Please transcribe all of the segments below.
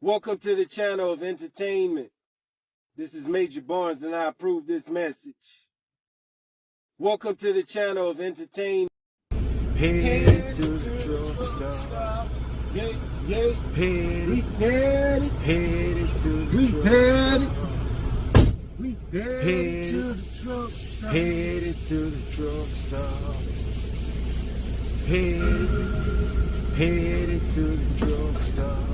Welcome to the channel of entertainment. This is Major Barnes and I approve this message. Welcome to the channel of entertainment. Headed to the truckstop. Headed to the truckstop. Headed to the truckstop. Headed to the truckstop. Headed to the truckstop.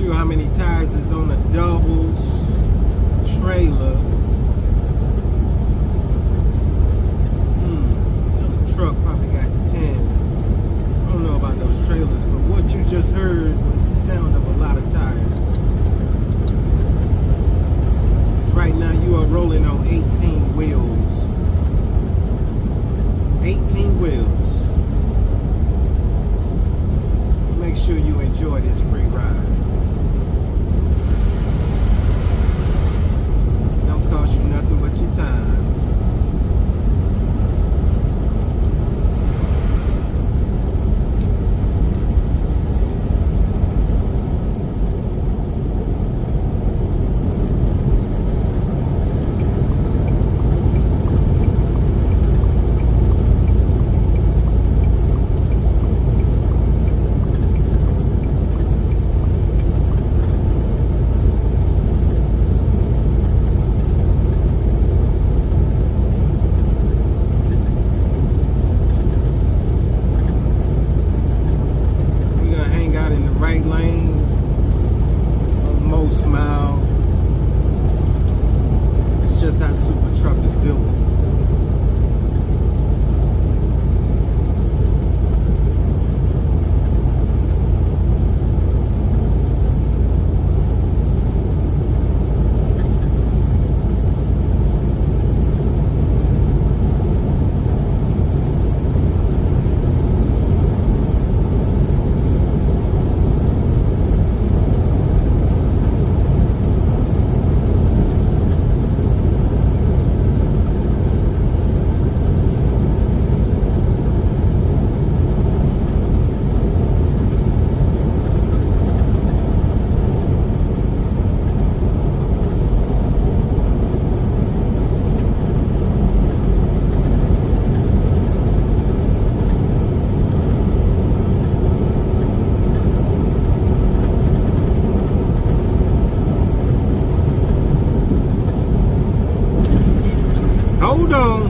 How many tires is on a doubles trailer? The truck probably got 10. I don't know about those trailers, but what you just heard was the sound of a lot of tires. Right now you are rolling on 18 wheels. 18 wheels. Make sure you enjoy this free ride. Cost you nothing but your time. Right lane of most miles. It's just how super truckers do it.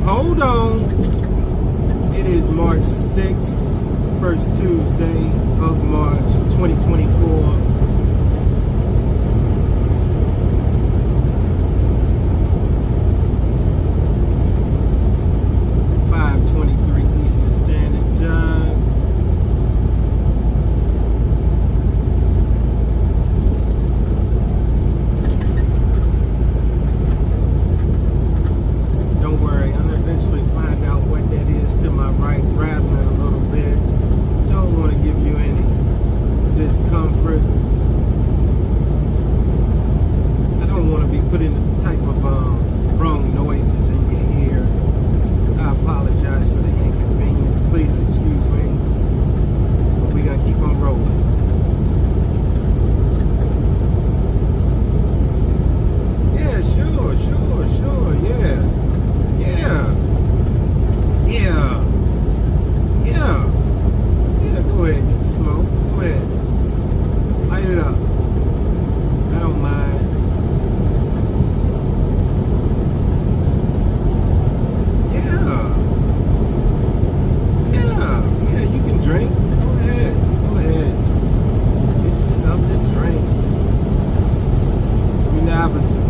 Hold on. It is March 6th, first Tuesday of March 2024.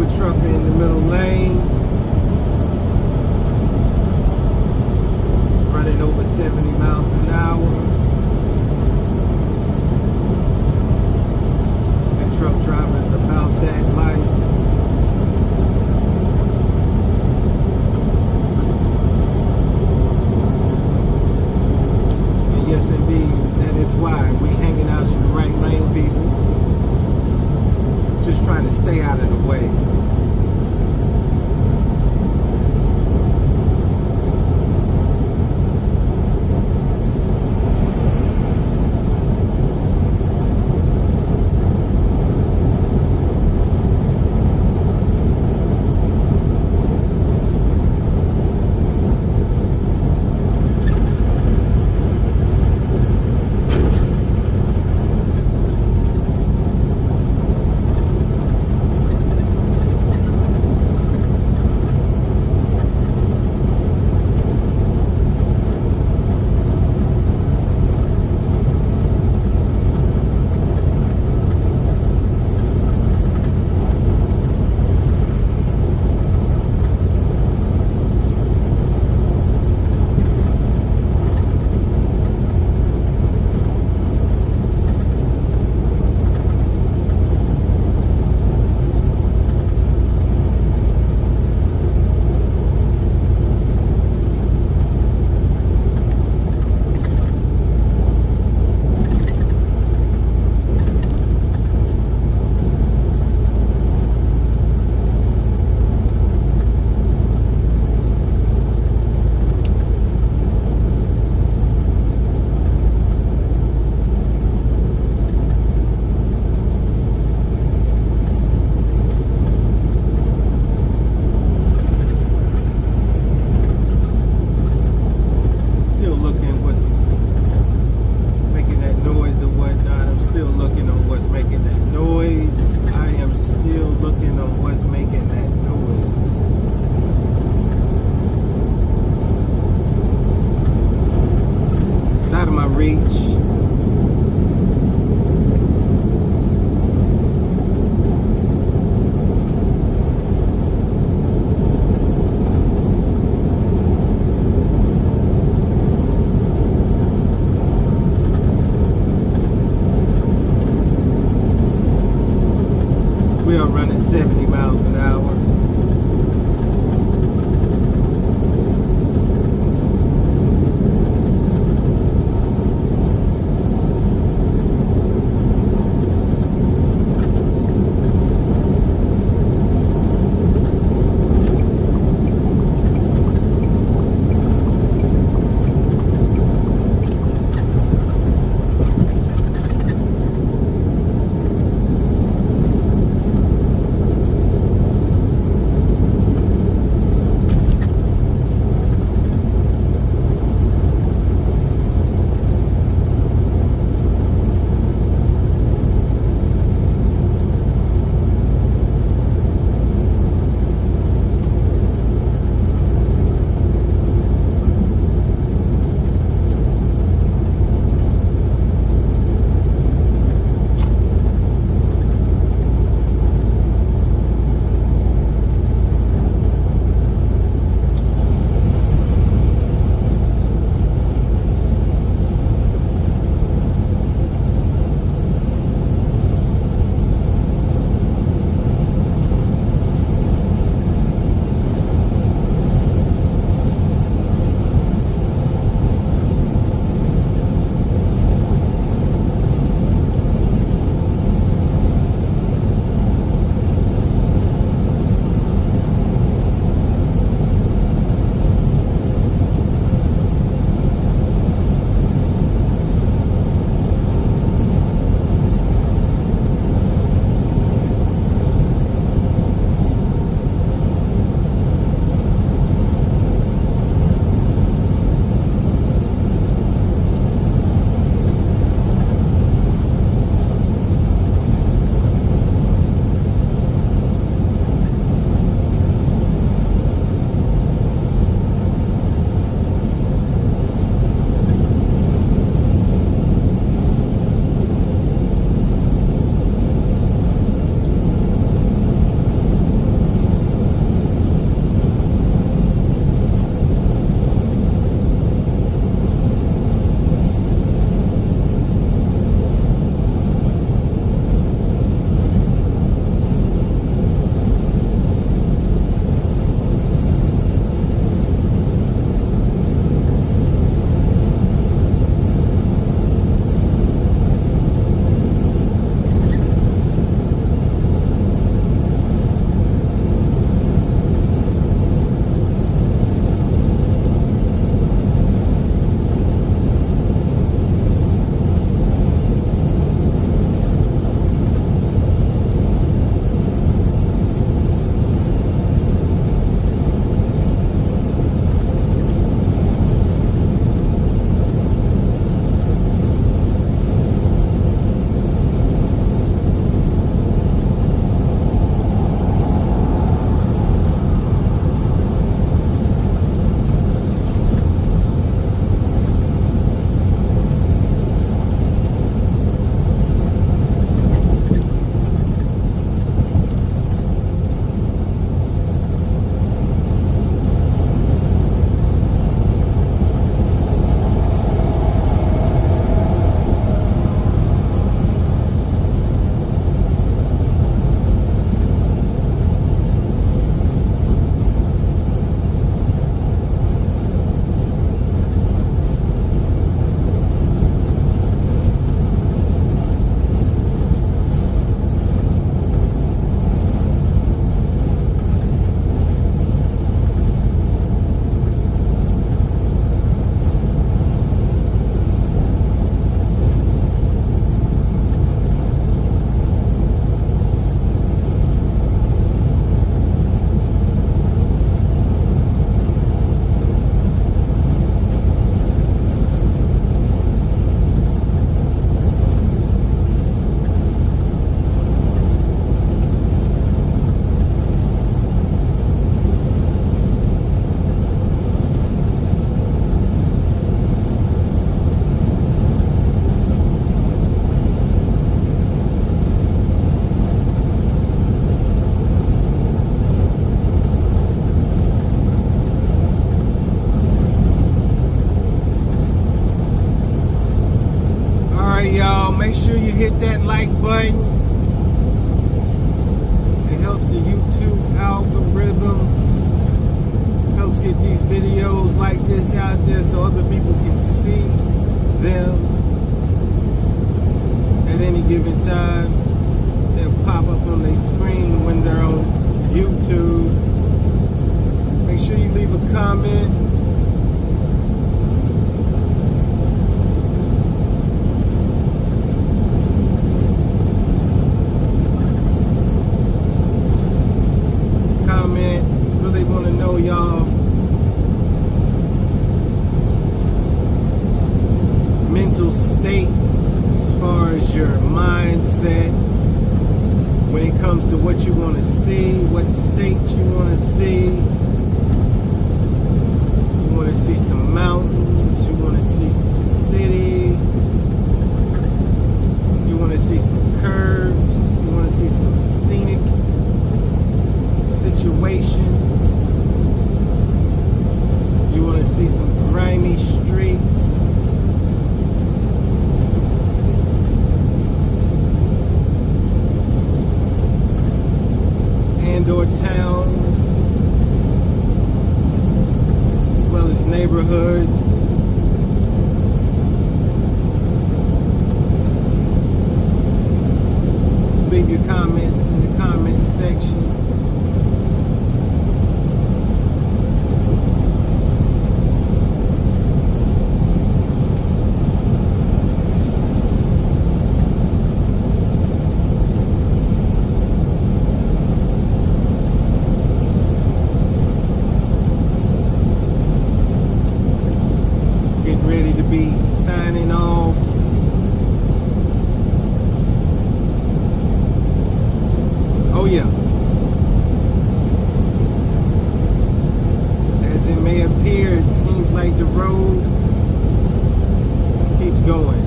Uber trucker in the middle lane, running over 70 miles an hour. And truck drivers about that life. And yes, indeed, that is why we hanging out in the right lane, people. Just trying to stay out of the way. We are running 70 miles an hour. algorithm, helps get these videos like this out there so other people can see them at any given time. They'll pop up on their screen when they're on YouTube. Make sure you leave a comment. Really want to know y'all mental state as far as your mindset when it comes to what you want to see, what state you want to see. You want to see some mountains, you want to see some city, you want to see some curves, you want to see some scenic situations. You want to see some grimy streets. And or towns, as well as neighborhoods. Leave your comments in the comment section. Ready to be signing off. Oh yeah. As it may appear, it seems like the road keeps going.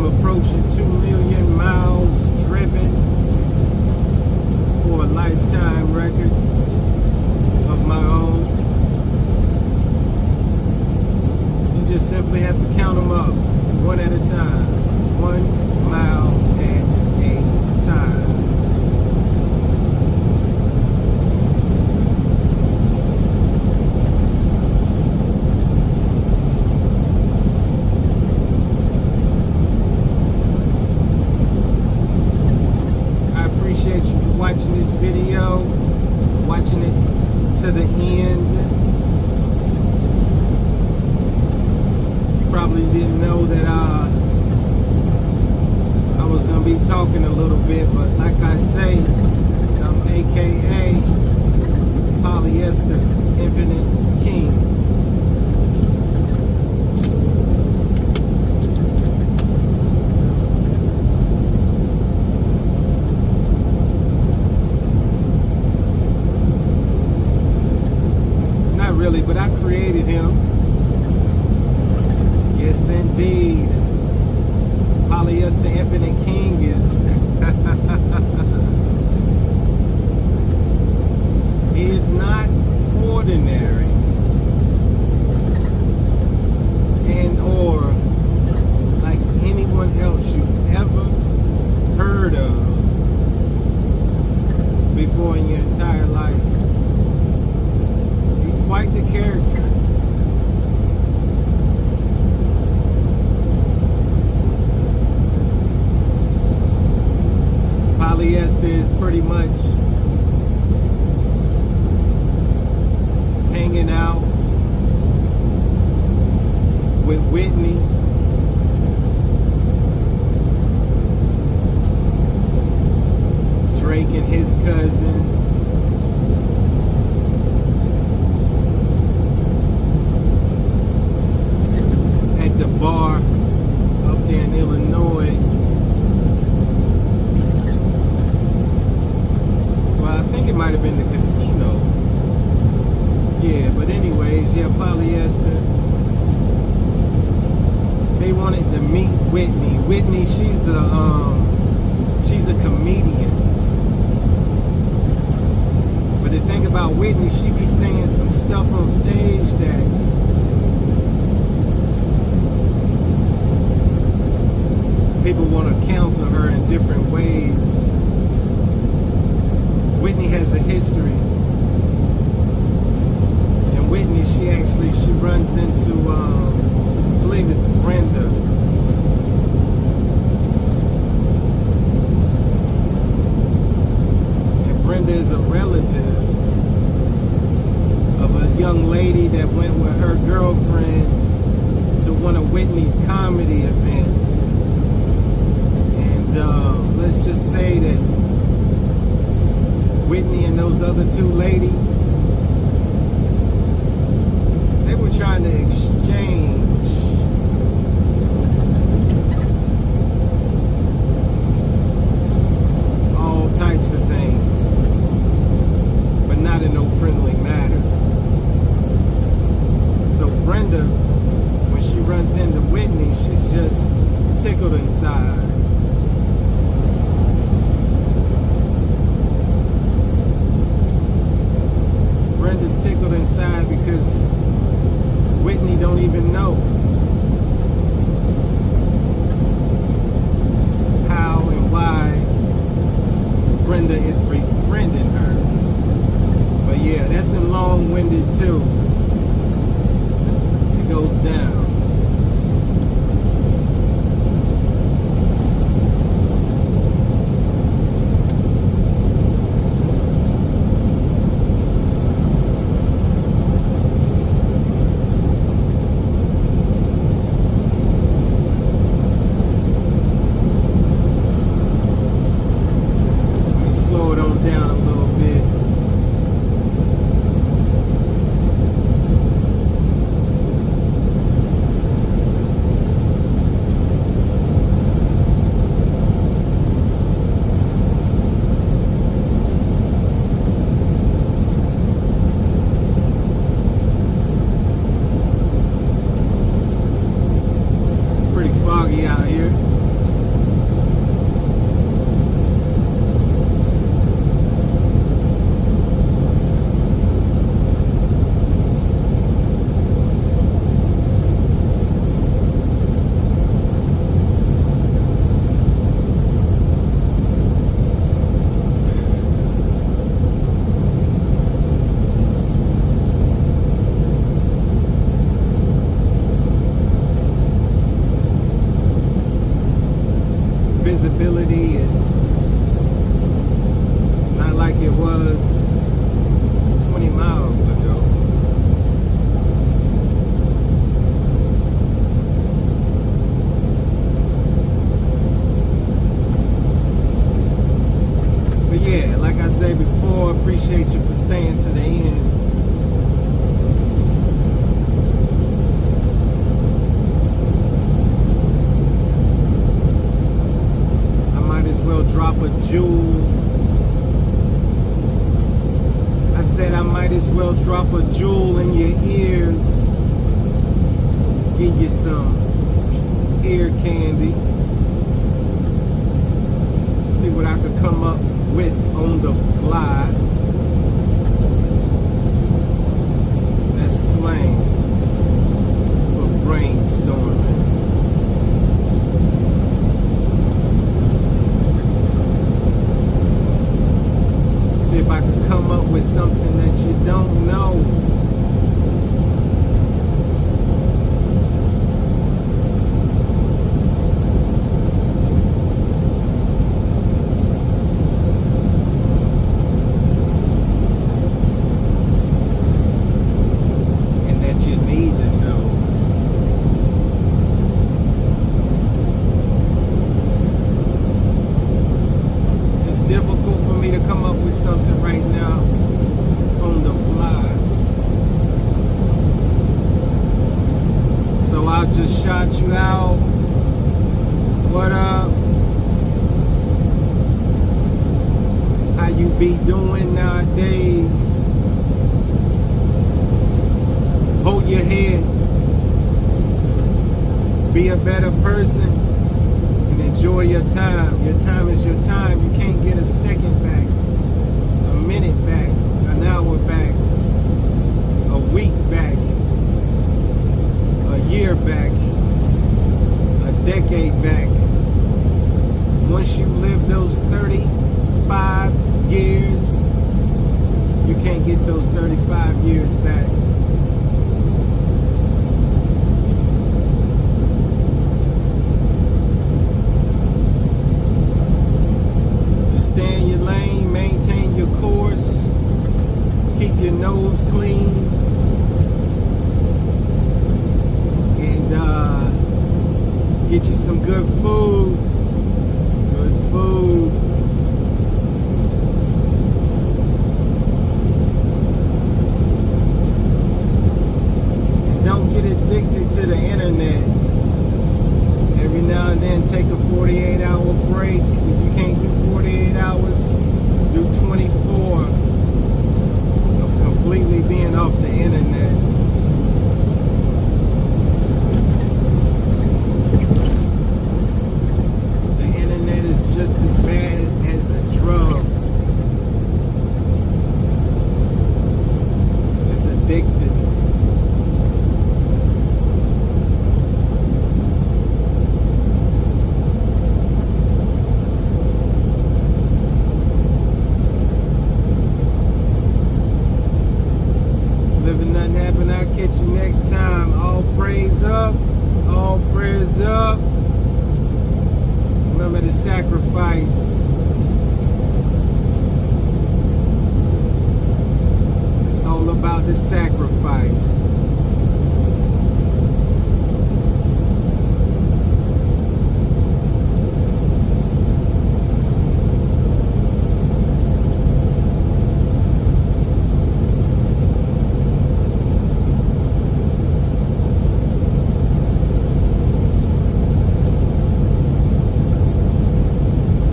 Approaching 2 million miles driven for a lifetime record of my own. You just simply have to count them up one at a time, 1 mile at a time. Watching this video, watching it to the end. You probably didn't know that I was going to be talking a little bit, but like I say, I'm AKA Polyester Infinite King. Really, but I created him. Yes, indeed. Polyester Infinite King is he is not ordinary and or like anyone else you ever heard of before in your entire life. Quite the character. Polyester is pretty much hanging out with Whitney. Drake and his cousins. The bar up there in Illinois. Well, I think it might have been the casino. Yeah, but anyways, yeah, Polyester. They wanted to meet Whitney. Whitney, she's a comedian. But the thing about Whitney, she be saying some stuff stuff on stage that people want to counsel her in different ways. Whitney has a history. And Whitney, she runs into, I believe it's Brenda. And Brenda is a relative of a young lady that went with her girlfriend to one of Whitney's comedy events. And let's just say that Whitney and those other two ladies, they were trying to exchange all types of things, but not in no friendly manner. So Brenda, when she runs into Whitney, she's just tickled inside. Brenda's tickled inside because Whitney don't even know how and why Brenda is befriending her. But yeah, that's in long-winded too. It goes down. Out here. Visibility is not like it was 20 miles ago. But yeah, like I said before, appreciate you for staying to the end. Drop a jewel. I said I might as well drop a jewel in your ears. Give you some ear candy. See what I could come up with on the fly. That's slang for brainstorming. If I could come up with something that you don't know. And that you need to know. It's difficult for me to come up with something right now on the fly. So I'll just shout you out. What up? How you be doing nowadays? Hold your head. Be a better person. And enjoy your time. Your time is your time. You can't get a second back, a minute back, an hour back, a can't get those 35 years back. Just stay in your lane, maintain your course, keep your nose clean, and get you some good food. Good food. Don't get addicted to the internet. Every now and then take a 48-hour break. If you can't do 48 hours, do 24 of completely being off the internet. The internet is just as bad as a drug. It's addictive. Living nothing happen, I'll catch you next time. All praise up, all prayers up. Remember the sacrifice. It's all about the sacrifice.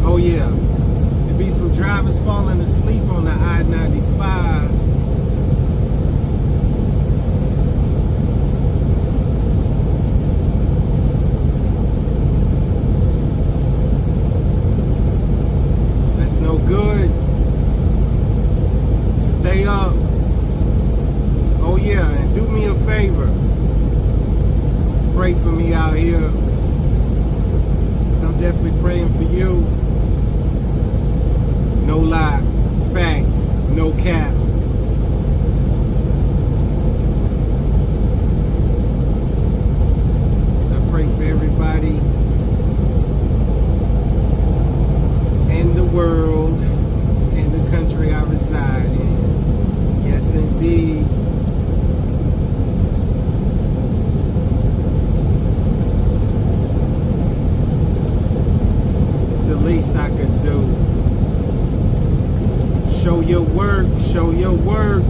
Oh yeah, there be some drivers falling asleep on the I-95. That's no good. Stay up. Oh yeah, and do me a favor. Pray for me out here, 'cause I'm definitely praying for you. No lie, facts, no cap. I pray for everybody in the world, in the country I reside in. Yes, indeed. It's the least I could do. Show your work, show your work.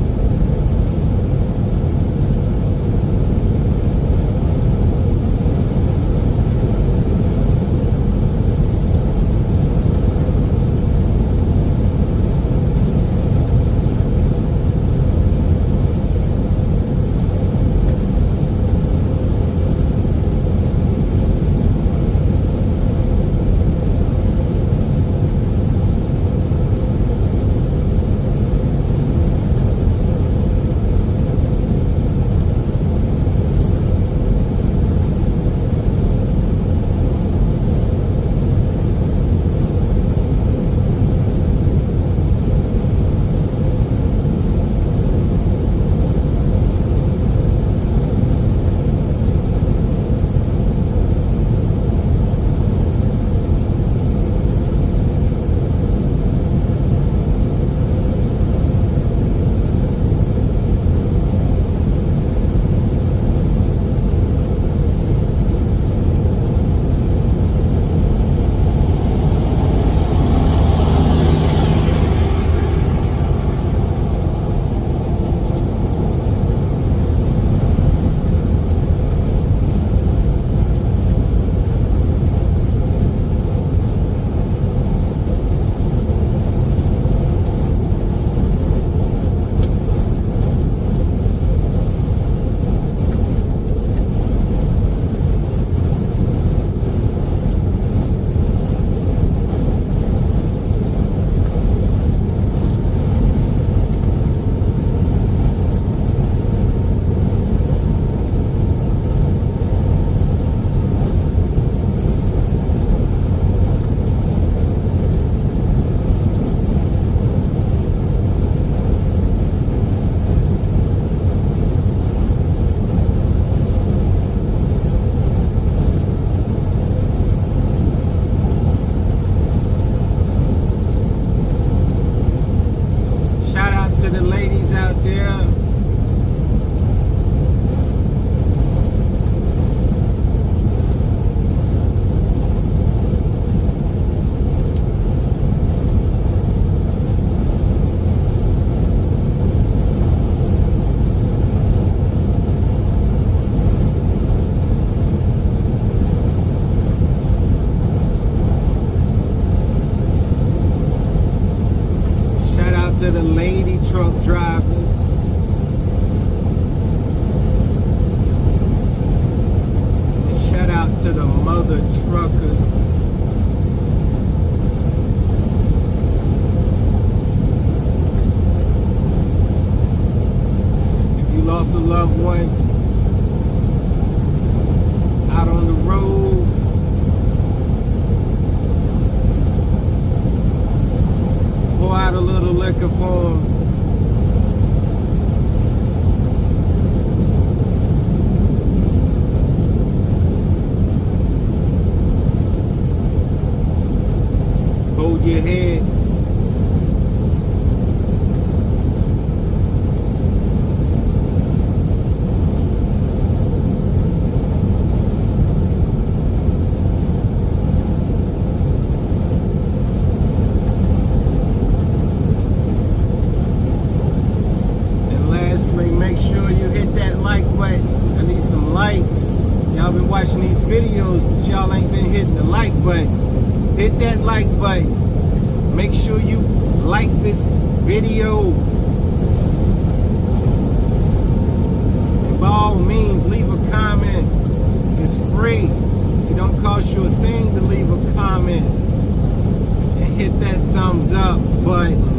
lost a loved one out on the road. Pour out a little liquor for him. Hold your head. And lastly, make sure you hit that like button. I need some likes. Y'all been watching these videos, but y'all ain't been hitting the like button. Hit that like button. Make sure you like this video. And by all means, leave a comment. It's free. It don't cost you a thing to leave a comment. And hit that thumbs up button.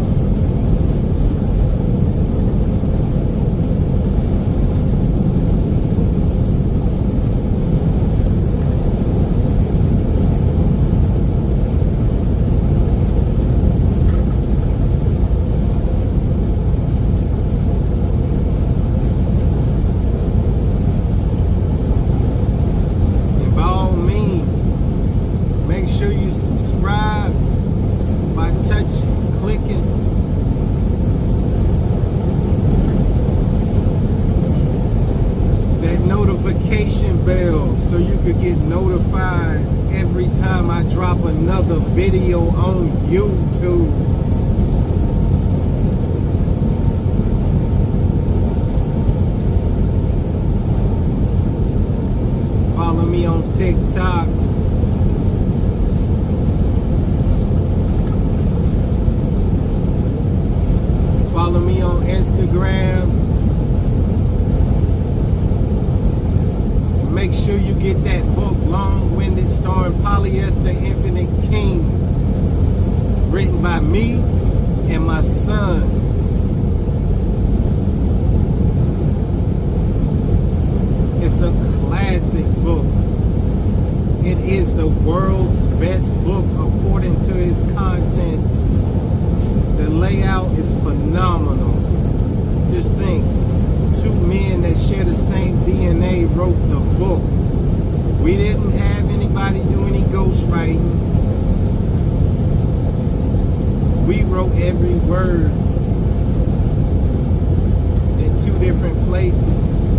Notification bell so you could get notified every time I drop another video on YouTube. Follow me on TikTok. Follow me on Instagram. Make sure you get that book, Long-Winded, starring Polyester Infinite King, written by me and my son. It's a classic book. It is the world's best book according to its contents. The layout is phenomenal. Just think. Two men that share the same DNA wrote the book. We didn't have anybody do any ghostwriting. We wrote every word in two different places.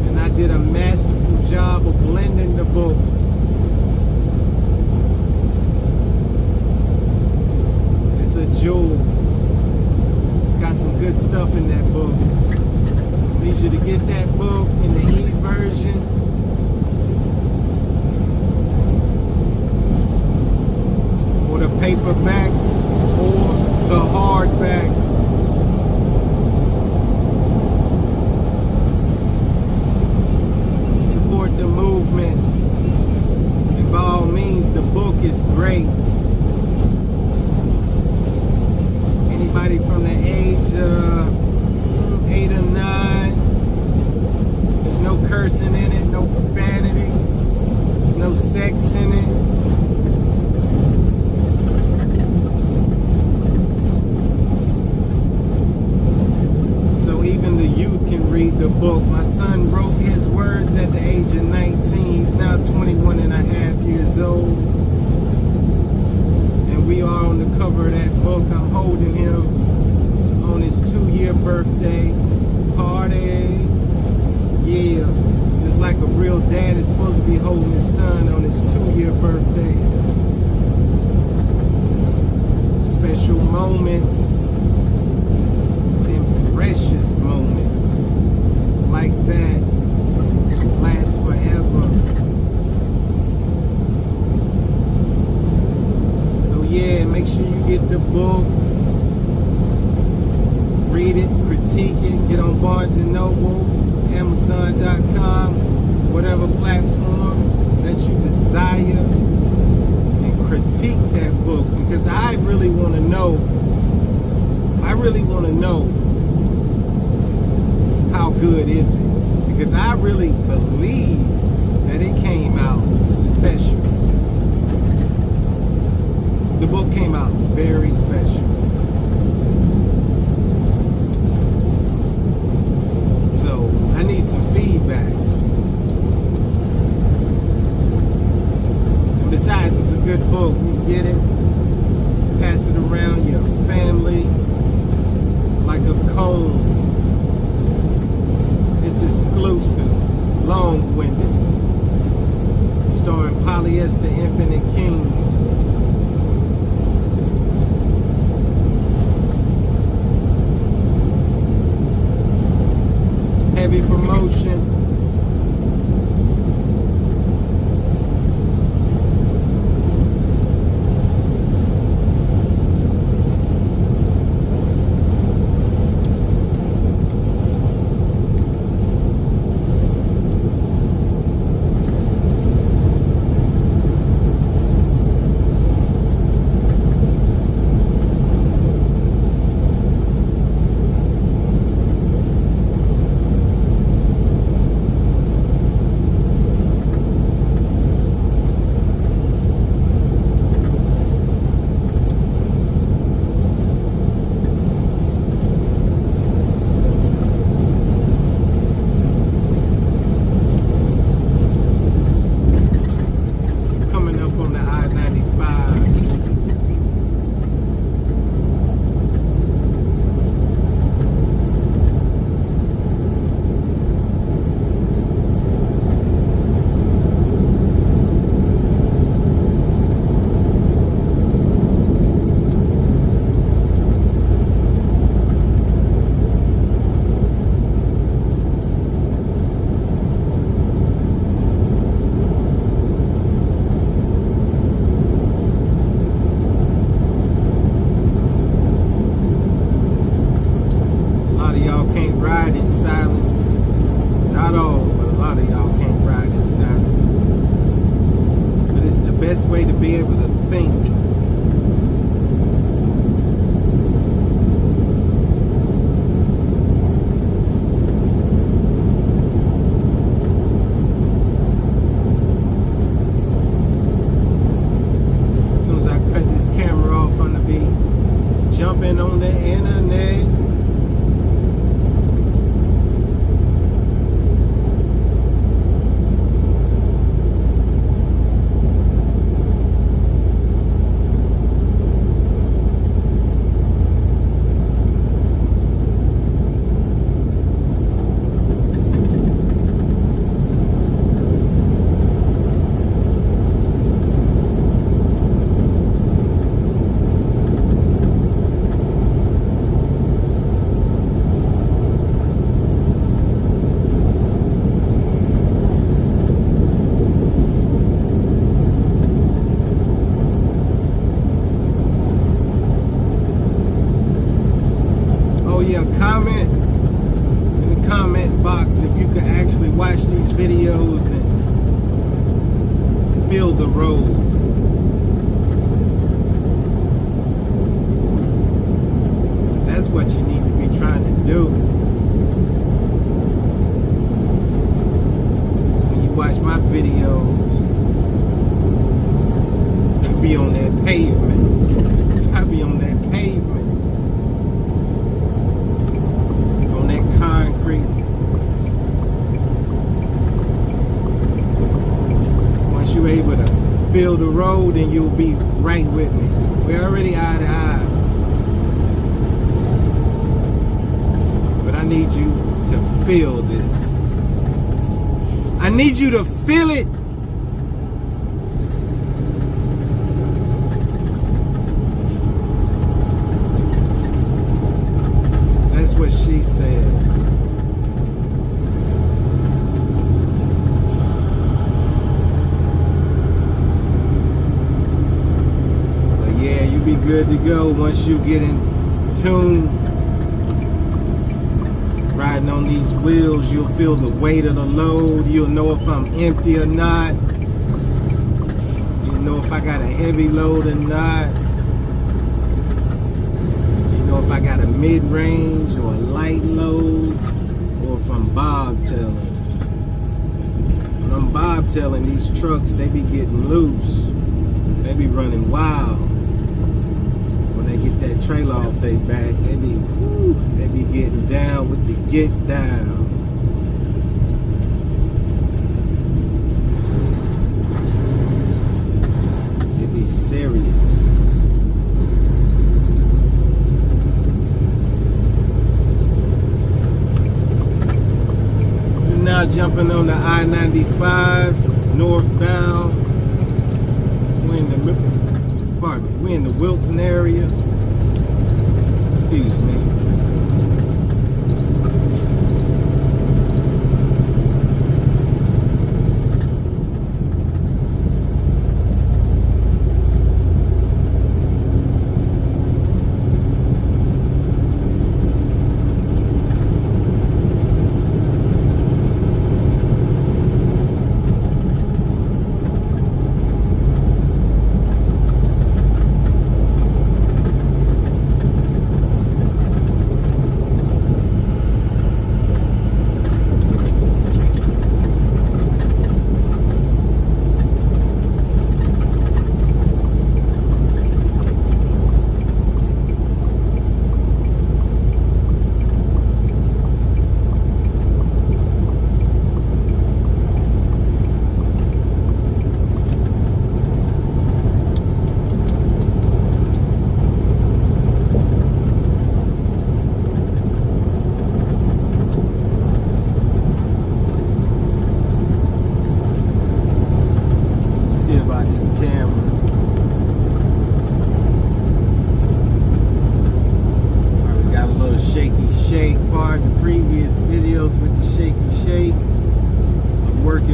And I did a masterful job of blending the book. It's a jewel. It's got some good stuff in that book. I need you to get that book in the e-version. Or the paperback or the hardback. Support the movement. And by all means, the book is great. Anybody from the age of 8 or 9, there's no cursing in it, no profanity, there's no sex in it. So even the youth can read the book. My son wrote his words at the age of 19. He's now 21 and a half years old. And we are on the cover of that book. I'm holding him on his 2-year birthday party. Yeah, just like a real dad is supposed to be holding his son on his 2-year birthday. Special moments and precious moments like that last forever. So yeah, make sure you get the book. Read it, critique it, get on Barnes & Noble, Amazon.com, whatever platform that you desire, and critique that book, because I really want to know good is it? Because I really believe that it came out special. The book came out very special. So I need some feedback. And besides, it's a good book. You get it, pass it around your family like a cone. It's exclusive, long-winded, starring Polyester Infinite King. Heavy promotion. Best way to be able to think. As soon as I cut this camera off, I'm gonna be jumping on the internet. Comment in the comment box if you could actually watch these videos and feel the road. That's what you need to be trying to do. So when you watch my videos, you be on that pavement. I be on that pavement. Concrete. Once you're able to feel the road, then you'll be right with me. We're already eye to eye. But I need you to feel this. I need you to feel it. That's what she said. Be good to go once you get in tune. Riding on these wheels, you'll feel the weight of the load. You'll know if I'm empty or not. You'll know if I got a heavy load or not. You know if I got a mid-range or a light load, or if I'm bobtailing. When I'm bobtailing, these trucks, they be getting loose. They be running wild. When they get that trailer off their back, they be getting down with the get down. They be serious. We're now jumping on the I-95 northbound. We're in the Wilson area. Excuse me.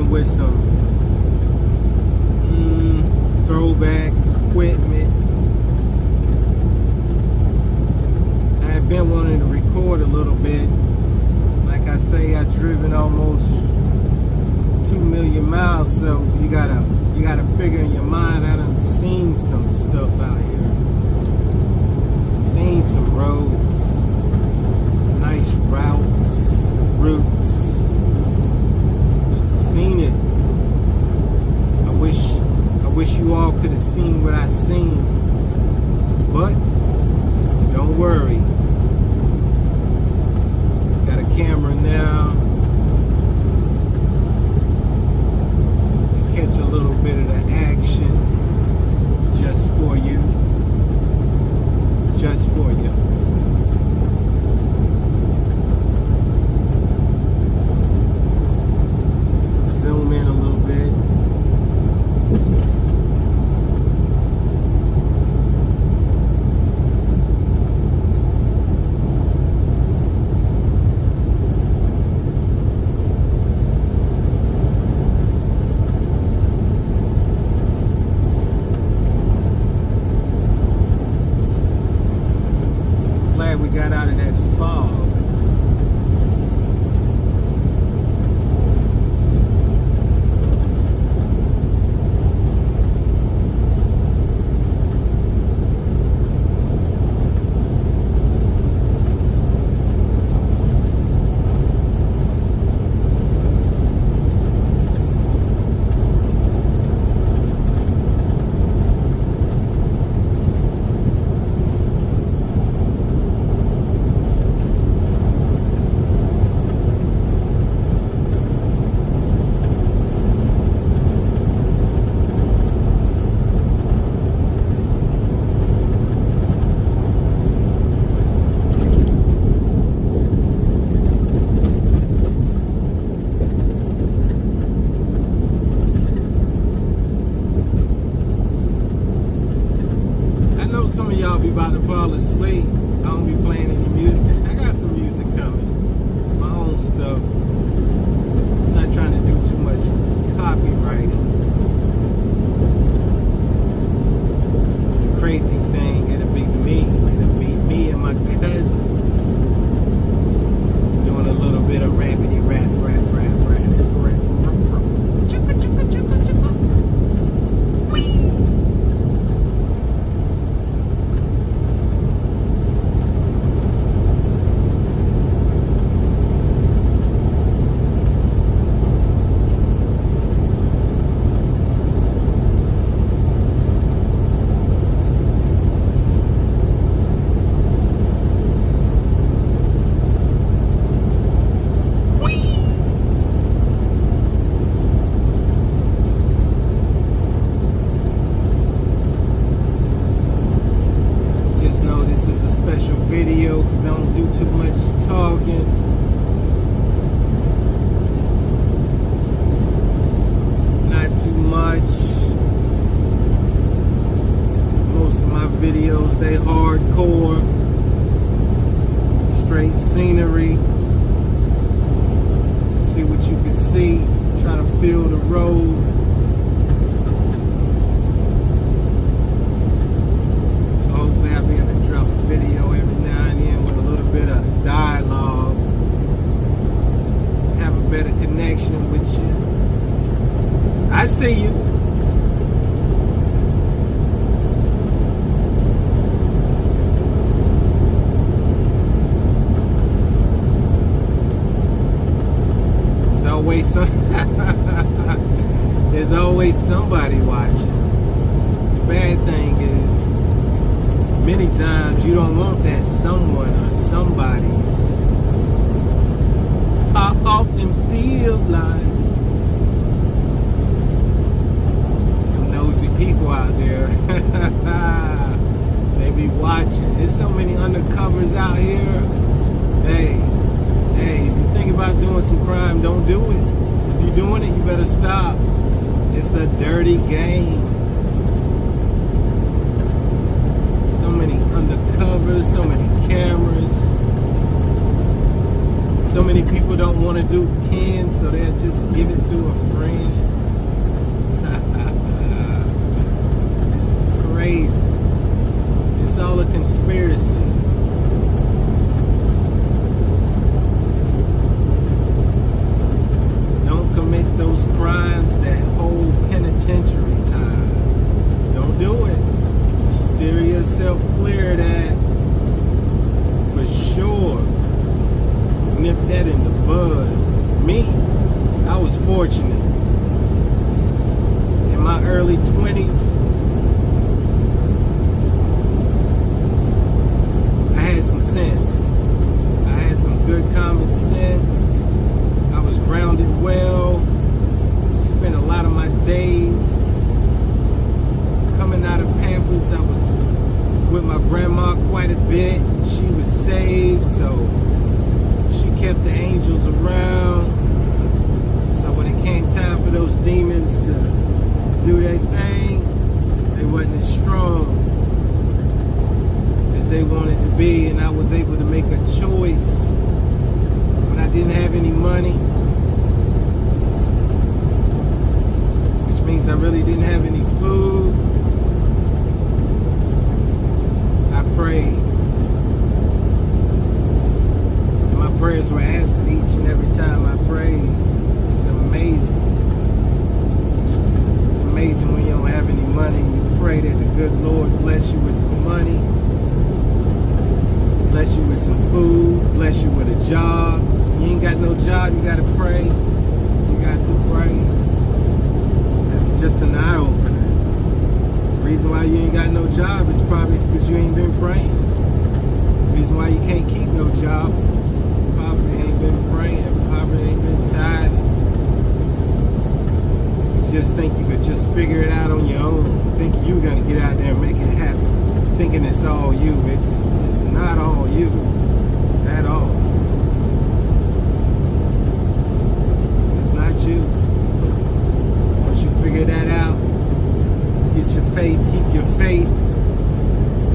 With some throwback equipment. I've been wanting to record a little bit. Like I say, I've driven almost 2 million miles, so you gotta figure in your mind I done seen some stuff out here. Seen some roads, some nice routes. Seen it. I wish you all could have seen what I seen. But don't worry. Got a camera now. Catch a little bit of the action just for you. Just for you. Zoom in a little bit. Glad we got out of that fog. Some of y'all be about to fall asleep. I don't be playing any music. I got some music coming. My own stuff. I'm not trying to do too much copywriting. The crazy thing, it'll be me. It'll be me and my cousins doing a little bit of rapidy rap. Wee! road. So hopefully I'll be able to drop a video every now and then with a little bit of dialogue. Have a better connection with you. I see you. There's always somebody watching. The bad thing is, many times you don't want that someone or somebody's. I often feel like some nosy people out there. They be watching. There's so many undercovers out here. Hey, if you think about doing some crime, don't do it. If you're doing it, you better stop. It's a dirty game. So many undercovers, so many cameras. So many people don't want to do 10, so they'll just give it to a friend. It's crazy. It's all a conspiracy. Commit those crimes that hold penitentiary time. Don't do it. Steer yourself clear of that. For sure. Nip that in the bud. Me, I was fortunate. In my early 20s, I had some sense. I had some good common sense. I was grounded well, spent a lot of my days coming out of Pampers. I was with my grandma quite a bit. She was saved, so she kept the angels around. So when it came time for those demons to do their thing, they wasn't as strong as they wanted to be, and I was able to make a choice. I didn't have any money, which means I really didn't have any food. I prayed, and my prayers were answered each and every time I prayed. It's amazing. It's amazing when you don't have any money. You pray that the good Lord bless you with some money, bless you with some food, bless you with a job. You ain't got no job, you gotta pray. You got to pray. That's just an eye-opener. The reason why you ain't got no job is probably because you ain't been praying. The reason why you can't keep no job, probably ain't been praying, probably ain't been tithing. You just think you could just figure it out on your own. Think you're gonna get out there and make it happen. Thinking it's all you. It's not all you at all. You. Once you figure that out, get your faith, keep your faith.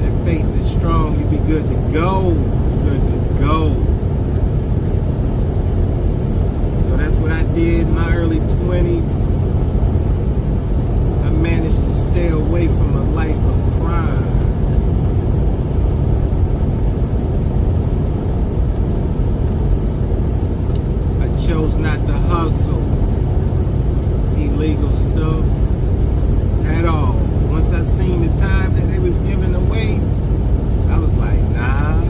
That faith is strong, you'll be good to go. Good to go. So that's what I did in my early 20s. I managed to stay away from a life of crime. I chose not to hustle illegal stuff at all. Once I seen the time that they was giving away, I was like, nah,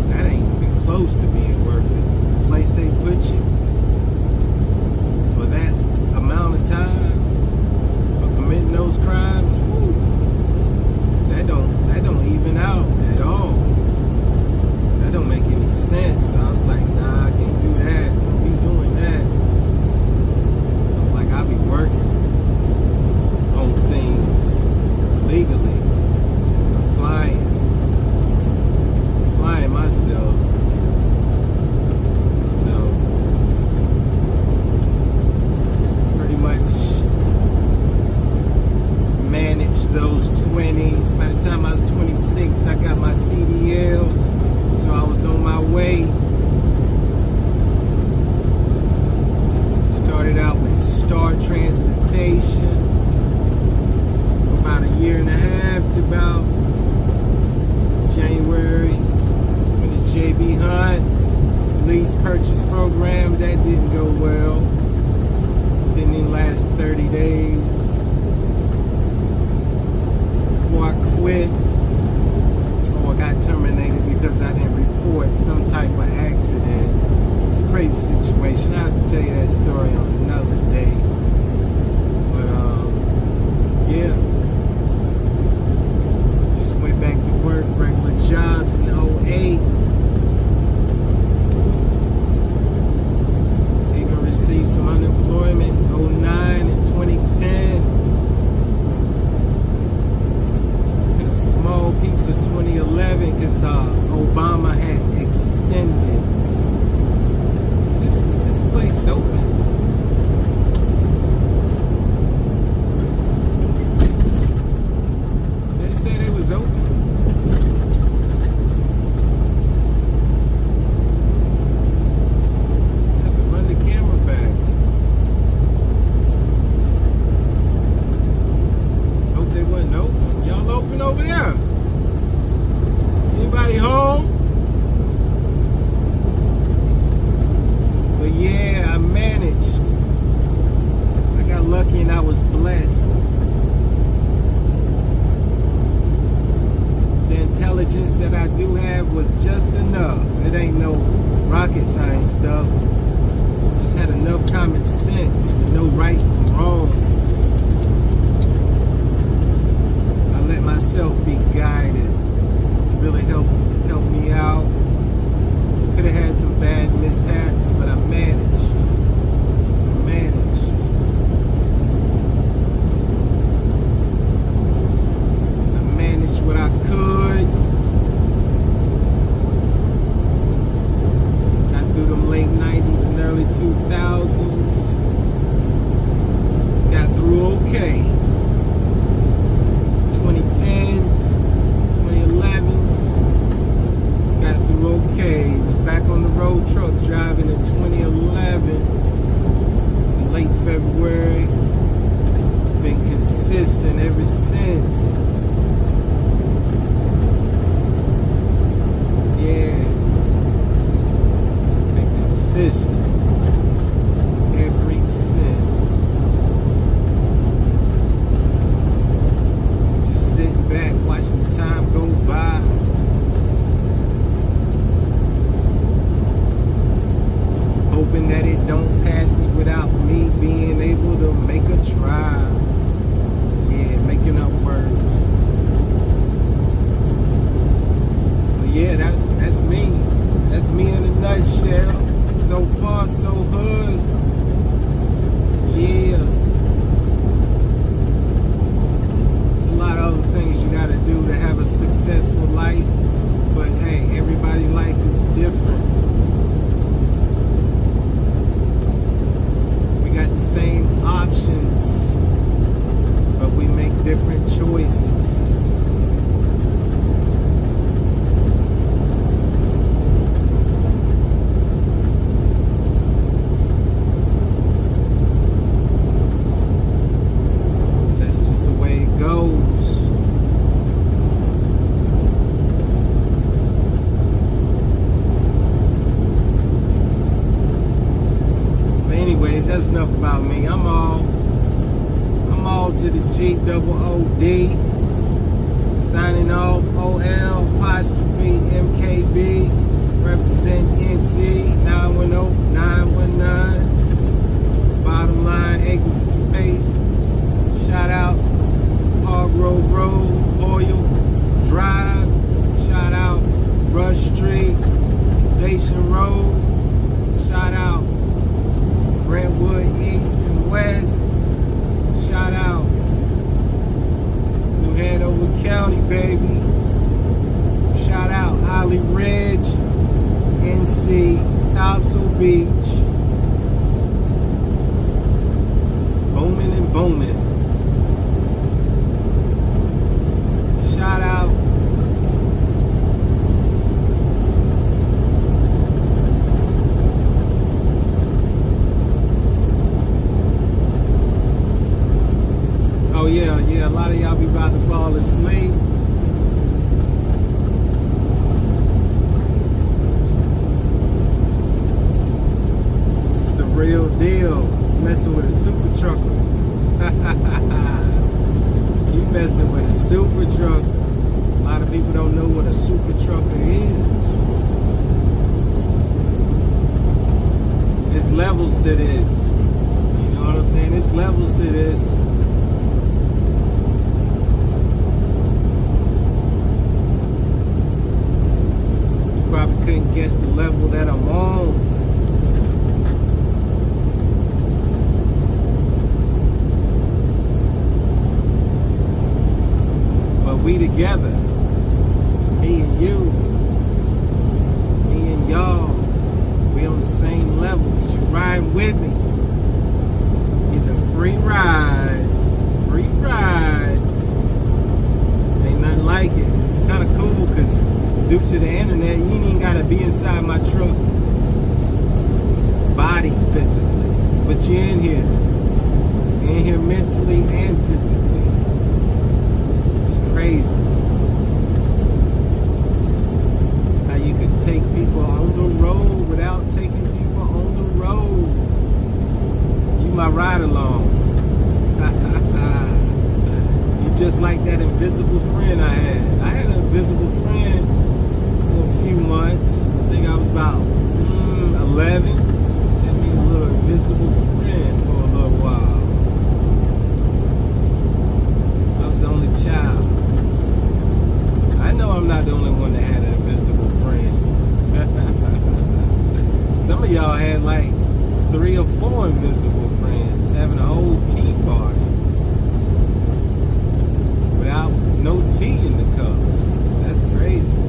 that ain't even close to being worth it. The place they put you for that amount of time for committing those crimes, whew, that don't even out at all. That don't make any sense. So I was like, nah, I can't do that. Don't be doing that. I'll be working on things legally, applying myself program. That didn't go well. Didn't even last 30 days. Before I quit, or I got terminated because I didn't report some type of accident. It's a crazy situation. I have to tell you that story on another day. But yeah, just went back to work, regular jobs in '08. Even received some unemployment in '09 and 2010. And a small piece of 2011 because Obama had extended. Is this place open? They said it was open. I have to run the camera back. Hope they wasn't open. Y'all open over there? Anybody home? But yeah, I managed. I got lucky and I was blessed. The intelligence that I do have was just enough. It ain't no rocket science stuff. Just had enough common sense to know right from wrong. I let myself be guided. It really helped me out. Could have had some bad mishaps, but I managed. I managed what I could. Got through them late 90s and early 2000s. Got through okay. 2010s, 2011s. Got through okay. Was back on the road truck driving in 2011, in late February. Been consistent ever since. Yeah, been consistent ever since. Just sitting back, watching the time go by. Hoping that it don't pass me without me being able to make a try. Yeah, making up words. But yeah, that's me. That's me in a nutshell. So far, so hood. Yeah. There's a lot of other things you gotta do to have a successful life. But hey, everybody's life is different. Got the same options, but we make different choices. That's just the way it goes. Anyways, that's enough about me. I'm all to the G-double-O-D. Signing off, OL''MKB. Represent NC 910-919. Bottom line, acres of space. Shout out Hargrove Road, Oil Drive. Shout out Rush Street, Dacian Road. Shout out Brentwood East and West. Shout out New Hanover County, baby. Shout out Holly Ridge, NC, Topsail Beach. Bowman and Bowman. Shout out oh yeah, a lot of y'all be about to fall asleep. real deal. You messing with a super trucker. You messing with a super trucker. A lot of people don't know what a super trucker is. There's levels to this. You know what I'm saying? There's levels to this. You probably couldn't guess the level that I'm on. We together. It's me and you. Me and y'all. We on the same levels. You ride with me. Get a free ride. Free ride. Ain't nothing like it. It's kind of cool because due to the internet, you ain't even got to be inside my truck. Body physically. But you're in here. You're in here mentally and physically. Crazy how you could take people on the road without taking people on the road. You my ride along. You just like that invisible friend I had. I had an invisible friend for a few months. I think I was about 11. Had me a little invisible friend for a little while. I was the only child. I know I'm not the only one that had an invisible friend. Some of y'all had like 3 or 4 invisible friends having a whole tea party without no tea in the cups. That's crazy.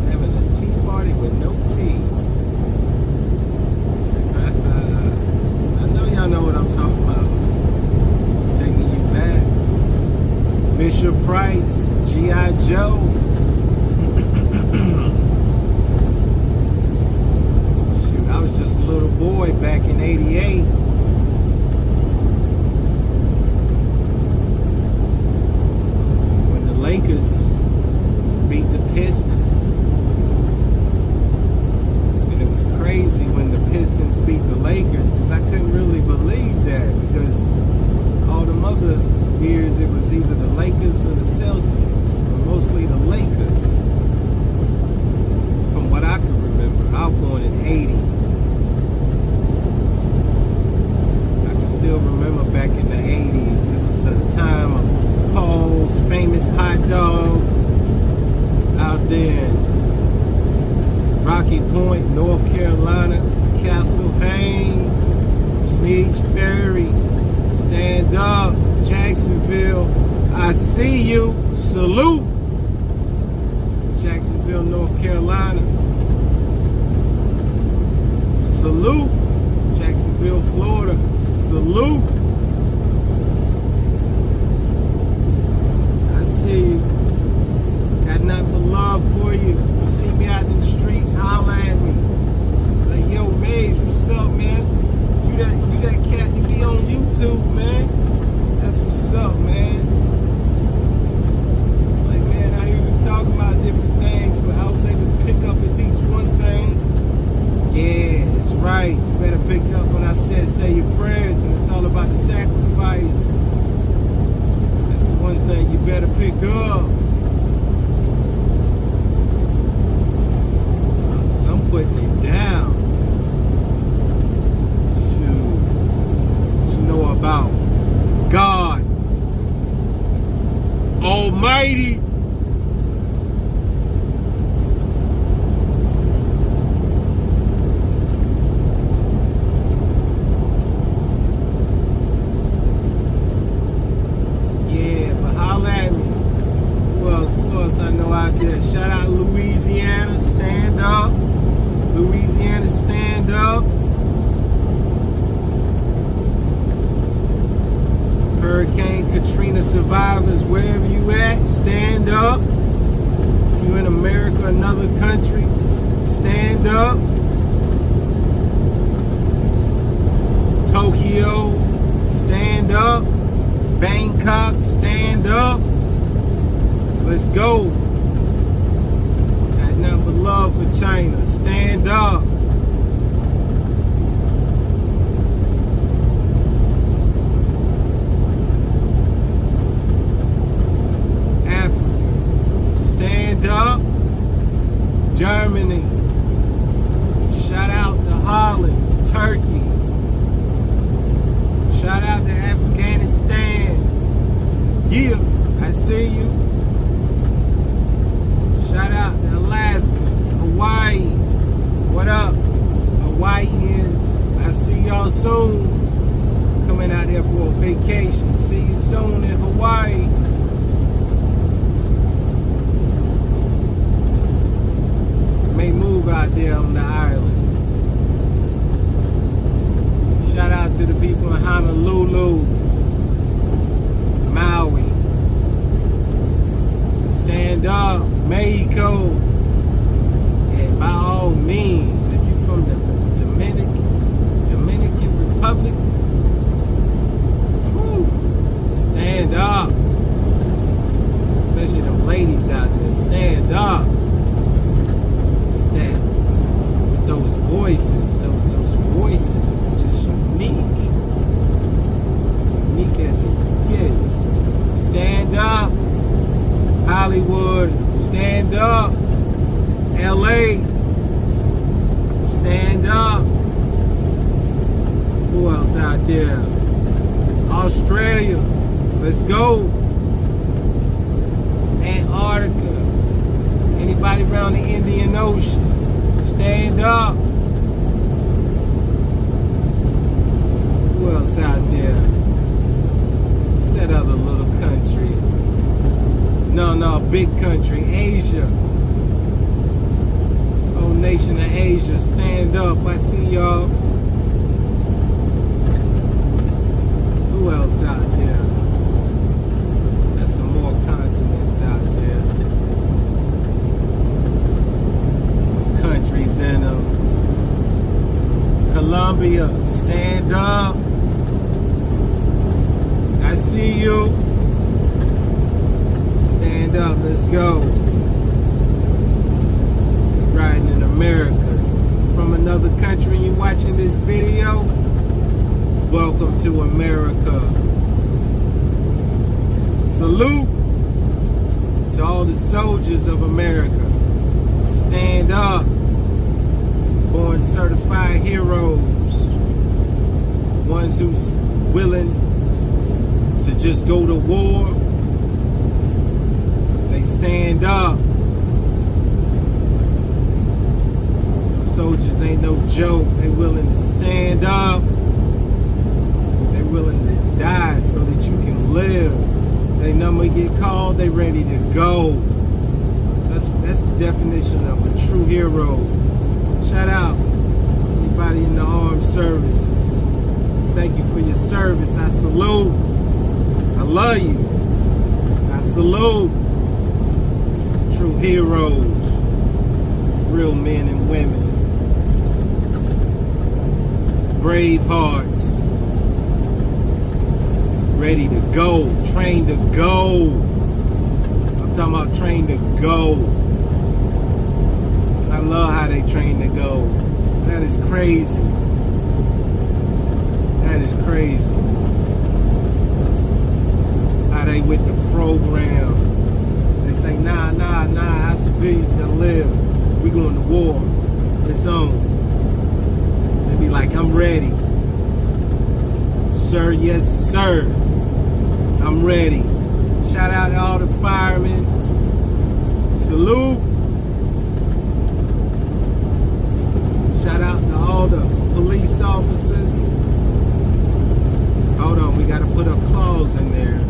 Having a tea party with no tea. I know y'all know what I'm talking about. Taking you back. Fisher Price. G.I. Joe. Shoot, I was just a little boy back in '88. When the Lakers beat the Pistons. And it was crazy when the Pistons beat the Lakers because I couldn't really believe that because all the other years it was either the Lakers or the Celtics. Mostly the Lakers. From what I can remember, I was born in '80. I can still remember back in the '80s. It was the time of Paul's famous hot dogs out there in Rocky Point, North Carolina, Castle Hayne, Sneaks Ferry, Stand Up, Jacksonville. I see you. Salute. Jacksonville, North Carolina. Salute. Jacksonville, Florida. Salute. I see you. Got nothing but love for you. You see me out in the streets, holler at me. Like, yo, Mage, what's up, man? You that cat that be on YouTube, man. That's what's up, man. Talking about different things, but I was able to pick up at least one thing. Yeah, that's right. You better pick up when I said say your prayers, and it's all about the sacrifice. That's one thing you better pick up. I'm putting it down. Shoot. What you know about God Almighty? Shout out Louisiana, stand up. Louisiana, stand up. Hurricane Katrina survivors, wherever you at, stand up. If you're in America, another country, stand up. Tokyo, stand up. Bangkok, stand up. Let's go. Got nothing but love for China. Stand up. y'all soon. Coming out there for a vacation. See you soon in Hawaii. May move out there on the island. Shout out to the people in Honolulu, Maui. Stand up, Mexico. And by all means, if you're from the Dominican Republic, stand up. Especially them ladies out there, stand up. With those voices, those voices is just unique. Unique as it gets. Stand up, Hollywood. Stand up, LA. Stand up. Who else out there? Australia. Let's go. Antarctica. Anybody around the Indian Ocean? Stand up. Who else out there? It's that other little country. No, big country. Asia. Whole nation of Asia. Stand up. I see y'all. Who else out there? There's some more continents out there. Countries in them. Colombia, stand up. I see you. Stand up, let's go. Riding in America. From another country, you watching this video? Welcome to America. Salute to all the soldiers of America. Stand up. Born certified heroes. Ones who's willing to just go to war. They stand up. Soldiers ain't no joke. They willing to stand up. They willing to die so that you can live. They number get called, they ready to go. That's the definition of a true hero. Shout out anybody in the armed services. Thank you for your service. I salute. I love you. I salute. True heroes. Real men and women. Brave hearts. Ready to go. Trained to go. I'm talking about trained to go. I love how they train to go. That is crazy. That is crazy. How they with the program. They say, nah, our civilians gonna live. We going to war. It's on. They be like, I'm ready. Sir, yes, sir. I'm ready. Shout out to all the firemen. Salute. Shout out to all the police officers. Hold on, we gotta put a clause in there.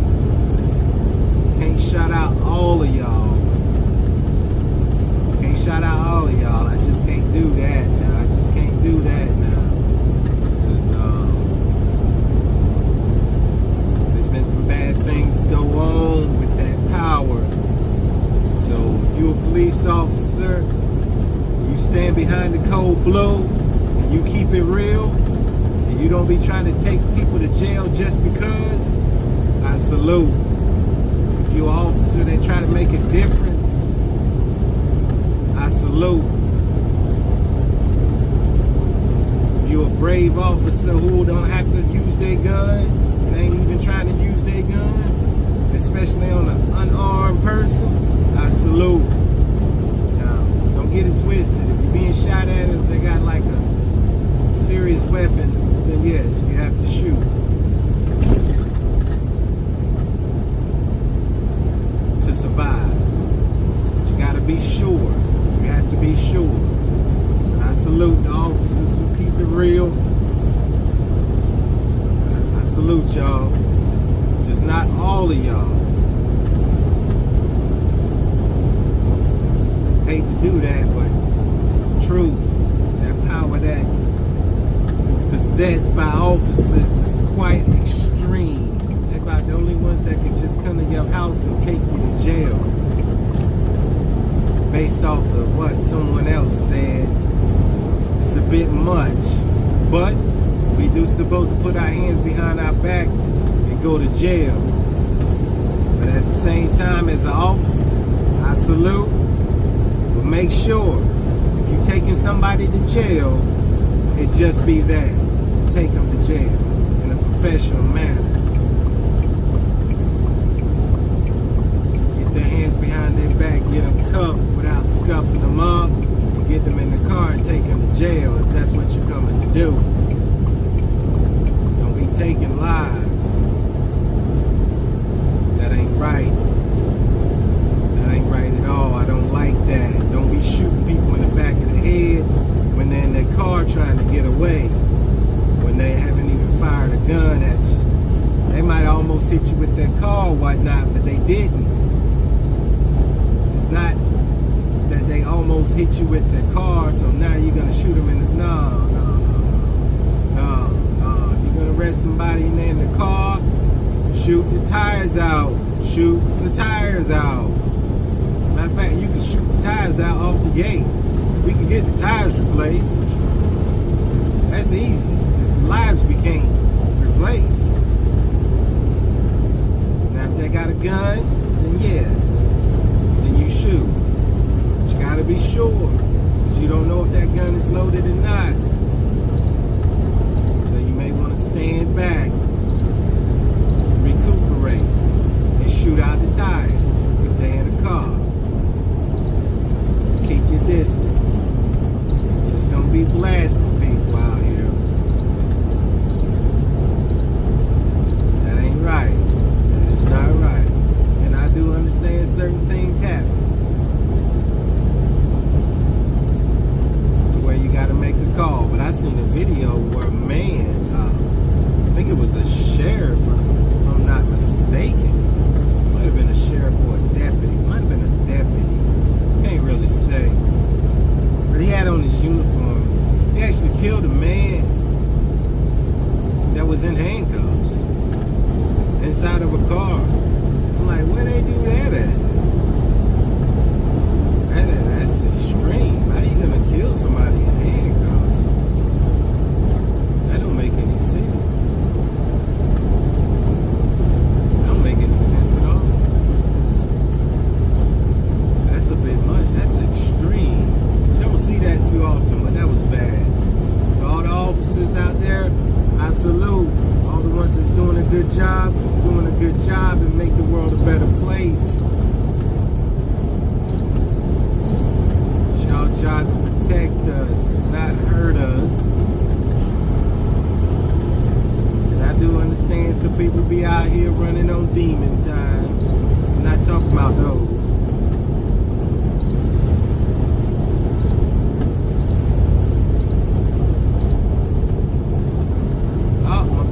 Can't shout out all of y'all. Can't shout out all of y'all. I just can't do that now. I just can't do that now. Because there's been some bad things go on with that power. So if you're a police officer, you stand behind the code blue and you keep it real and you don't be trying to take people to jail just because, I salute. If you're an officer that try to make a difference, I salute. If you're a brave officer who don't have to use their gun and ain't even trying to use their gun, especially on an unarmed person, I salute. Don't get it twisted. If you're being shot at, if they got like a serious weapon, then yes, you have to shoot. To survive. But you gotta be sure. You have to be sure. And I salute the officers who keep it real. salute y'all. Just not all of y'all. Hate to do that, but it's the truth. That power that is possessed by officers is quite extreme. They're about the only ones that can just come to your house and take you to jail. Based off of what someone else said. It's a bit much. But we do supposed to put our hands behind our back and go to jail. But at the same time, as an officer, I salute. But make sure if you're taking somebody to jail, it just be that. Take them to jail in a professional manner. Get their hands behind their back, get them cuffed without scuffing them up, and get them in the car and take them to jail if that's what you're coming to do. Don't be taking lives. That ain't right. That ain't right at all. I don't like that. Don't be shooting people in the back of the head when they're in their car trying to get away. When they haven't even fired a gun at you. They might almost hit you with their car or whatnot, but they didn't. It's not that they almost hit you with their car, so now you're going to shoot them in the... No. You're going to arrest somebody and they're in the car, shoot the tires out. Shoot the tires out. Matter of fact, you can shoot the tires out off the gate. We can get the tires replaced. That's easy. It's the lives we can't replace. Now, if they got a gun, then yeah. Then you shoot. But you gotta be sure. Because you don't know if that gun is loaded or not. So you may want to stand back, recuperate, and shoot out the tires if they're in a car. Keep your distance. Just don't be blasting people out here. That ain't right. That is not right. And I do understand certain things happen. To where you gotta make a call. But I seen a video where a man, I think it was a sheriff, if I'm not mistaken. Might have been a sheriff or a deputy. Might have been a deputy. Can't really say. But he had on his uniform. He actually killed a man that was in handcuffs inside of a car. I'm like, where they do that at? That's extreme. How you gonna kill somebody in handcuffs? That don't make any sense. That don't make any sense at all. That's a bit much. That's extreme. You don't see that too often, but that was bad. So all the officers out there, I salute. All the ones that's doing a good job, keep doing a good job and make the world a better place. It's y'all job to protect us, not hurt us. And I do understand some people be out here running on demon time. I'm not talking about those.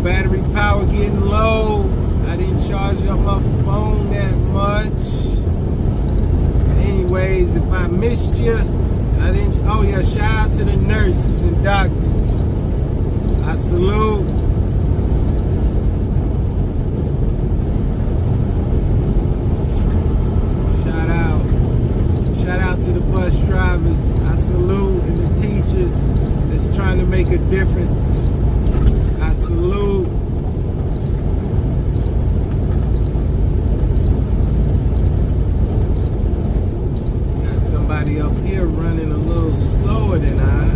Battery power getting low. I didn't charge up my phone that much. Anyways, if I missed you, I didn't. Oh yeah, shout out to the nurses and doctors. I salute. Shout out to the bus drivers. I salute, and the teachers that's trying to make a difference. I salute. Got somebody up here running a little slower than I.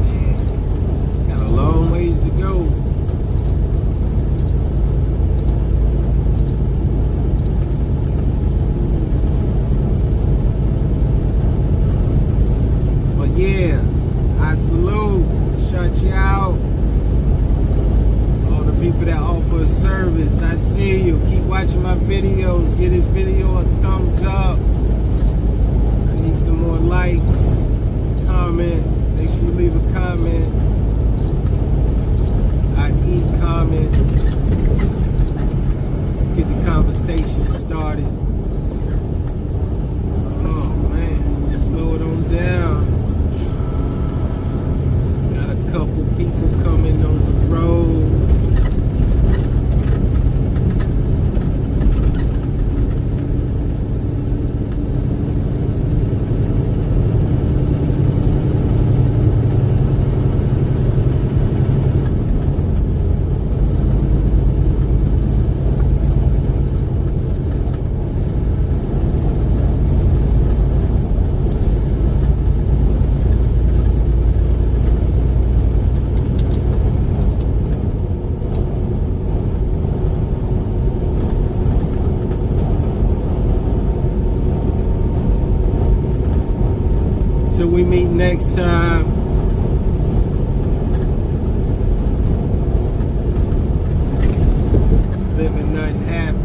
Man, got a long ways to go. But yeah. I salute, shut you out. All the people that offer a service, I see you. Keep watching my videos. Give this video a thumbs up. I need some more likes. Comment. Make sure you leave a comment. comments. Let's get the conversation started. Oh man, slow it on down. Got a couple people coming on the road. Till we meet next time. Living nothing happened.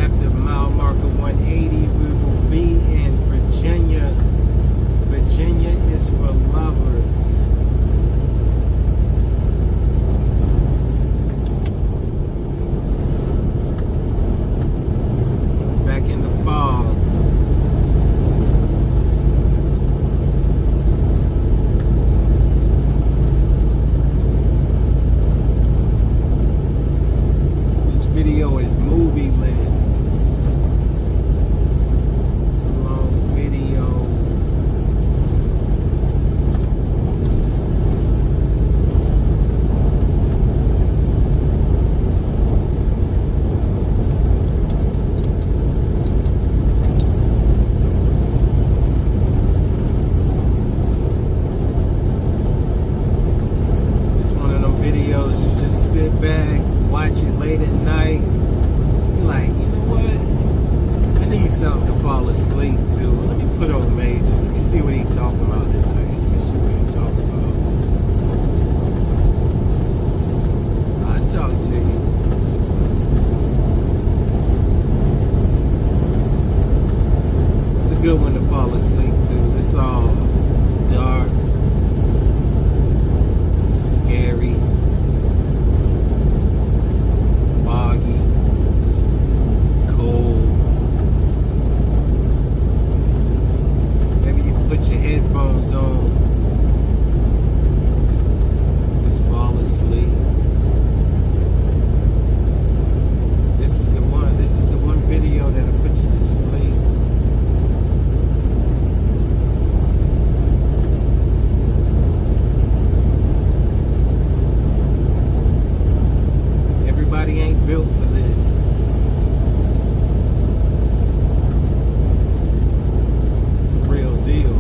After mile marker 180, we will be in Virginia. Virginia is for lovers. Back in the fog. Video is movie land. It's a long video. It's one of them videos you just sit back, watch it late at night. You're like, you know what? I need something to fall asleep to. Let me put on Major. Let me see what he's talking about tonight. Let me see what he's talking about. I'll talk to you. It's a good one to fall asleep to. It's all dark, scary, foggy, cold. Maybe you can put your headphones on. Just fall asleep. This is the one. This is the one video that'll put you to sleep. Everybody ain't built for this. It's the real deal.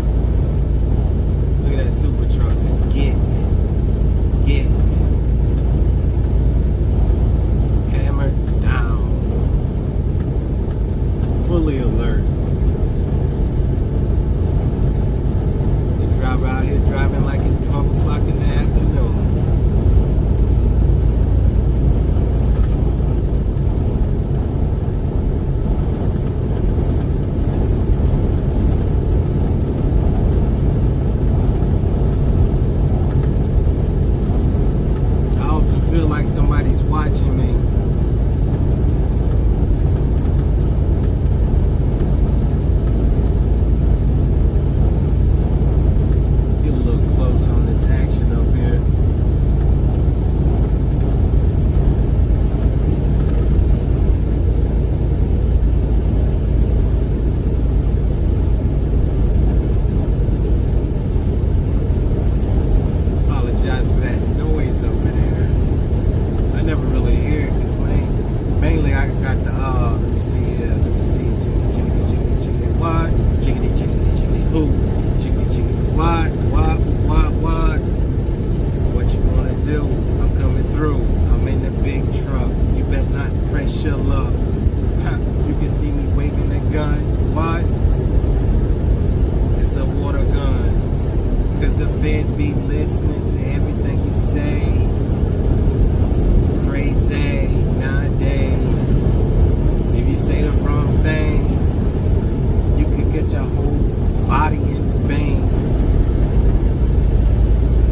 listening to everything you say. It's crazy nowadays. If you say the wrong thing, you could get your whole body in the bang.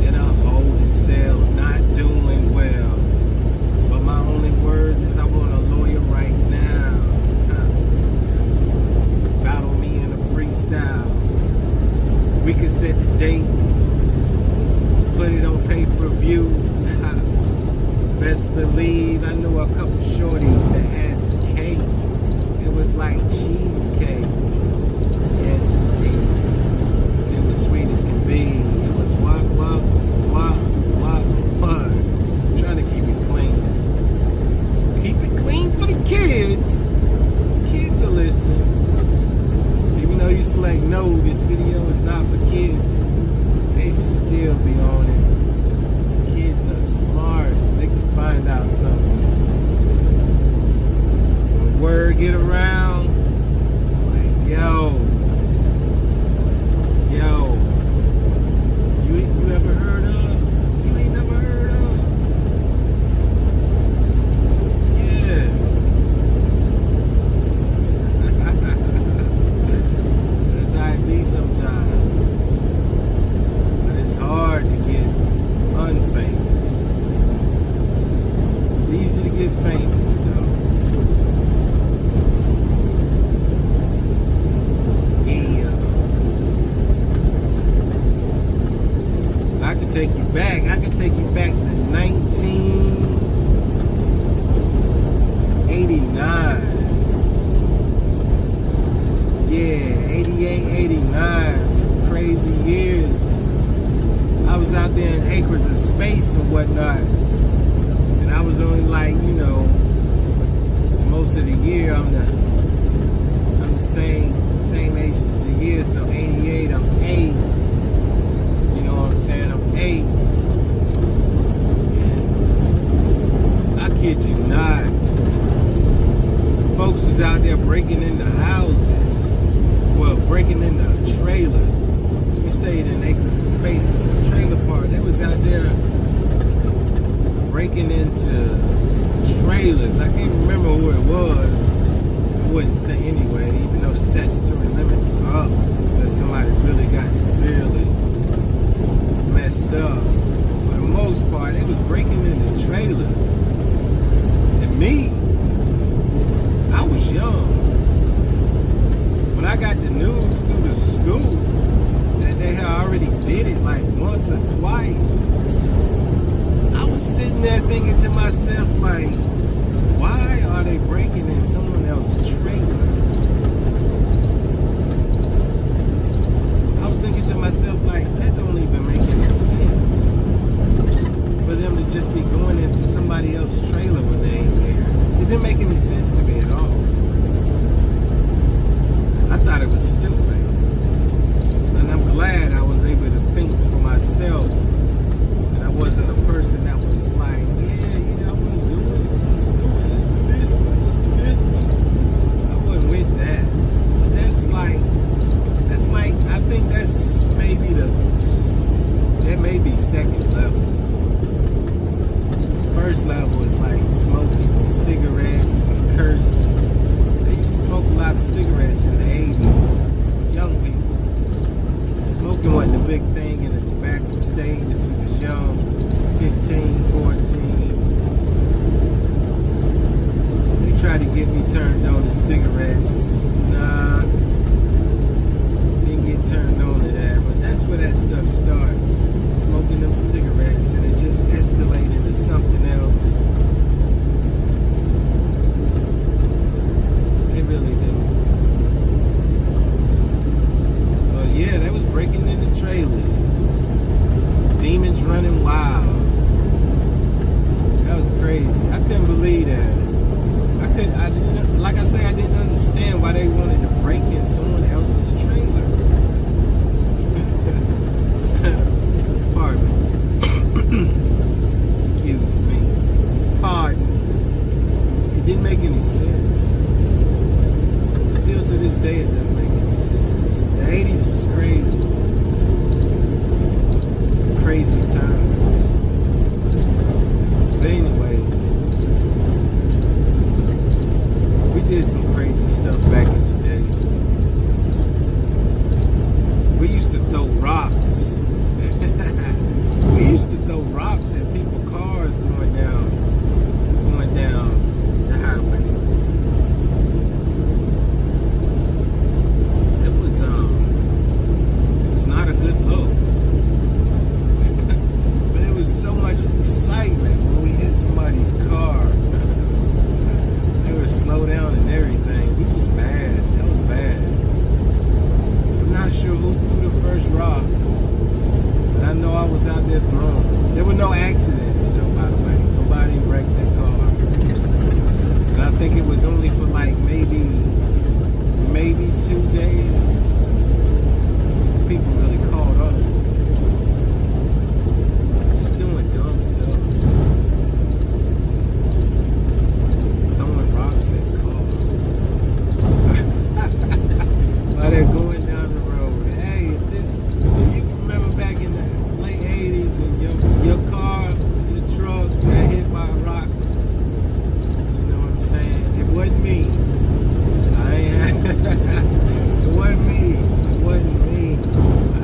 In a holding cell, not doing well. But my only words is I want a lawyer right now. Battle me in a freestyle. We can set the date, put it on pay-per-view. Best believe I knew a couple shorties that had some cake. It was like cheesecake. Yes, indeed. It was sweet as can be. It was what. I'm trying to keep it clean. Keep it clean for the kids. Kids are listening. Even though you select no, this video is not for kids. They still be on it. Kids are smart. They can find out something. When word get around, like, yo, you ever heard of? You ain't never heard of? Yeah. That's how it be sometimes. But it's hard to get unfamous. It's easy to get famous, though. Yeah. I could take you back. I could take you back to 1989. Yeah, 88, 89. It's crazy years. I was out there in acres of space and whatnot. And I was only like, most of the year I'm the same age as the year, so 88, I'm 8. You know what I'm saying? I'm 8. And I kid you not. Folks was out there breaking into houses. Well, breaking into trailers. We stayed in acres of space. It's a trailer park. They was out there breaking into trailers. I can't remember who it was. I wouldn't say anyway, even though the statutory limits are up. But somebody really got severely messed up. For the most part, they was breaking into trailers. And me, I was young. When I got the news through the school that they had already did it like once or twice, I was sitting there thinking to myself, like, why are they breaking in someone else's trailer? I was thinking to myself, like, that don't even make any sense. For them to just be going into somebody else's trailer when they ain't there. It didn't make any sense to me at all. I thought it was stupid. And I'm glad I was able to think for myself. And I wasn't a person that was like, yeah, I want to do it. Let's do this one. I wasn't with that. But that's like, I think that's maybe that may be second level. First level is like smoking cigarettes and cursing. They used to smoke a lot of cigarettes in the 80s. Young people. Smoking wasn't the big thing in the tobacco state if you was young, 15, 14. They tried to get me turned on to cigarettes. Nah, didn't get turned on to that, but that's where that stuff starts. Smoking them cigarettes and it just escalated to something else. They really do. But yeah, they was breaking into trailers. Demons running wild. That was crazy. I couldn't believe that. I didn't, like I say, I didn't understand why they wanted to break in someone else's trailer. Pardon. Excuse me. Pardon. It didn't make any sense. Still to this day, it doesn't make any sense. The 80s was crazy. Crazy no accidents though, by the way. Nobody wrecked their car. And I think it was only for like maybe 2 days. These people really caught up. Just doing dumb stuff. Throwing rocks at cars. While they're going down the road. Hey, if you remember back in the late 80s and your car, your truck got hit by a rock, you know what I'm saying? It wasn't me. It wasn't me. It wasn't me. I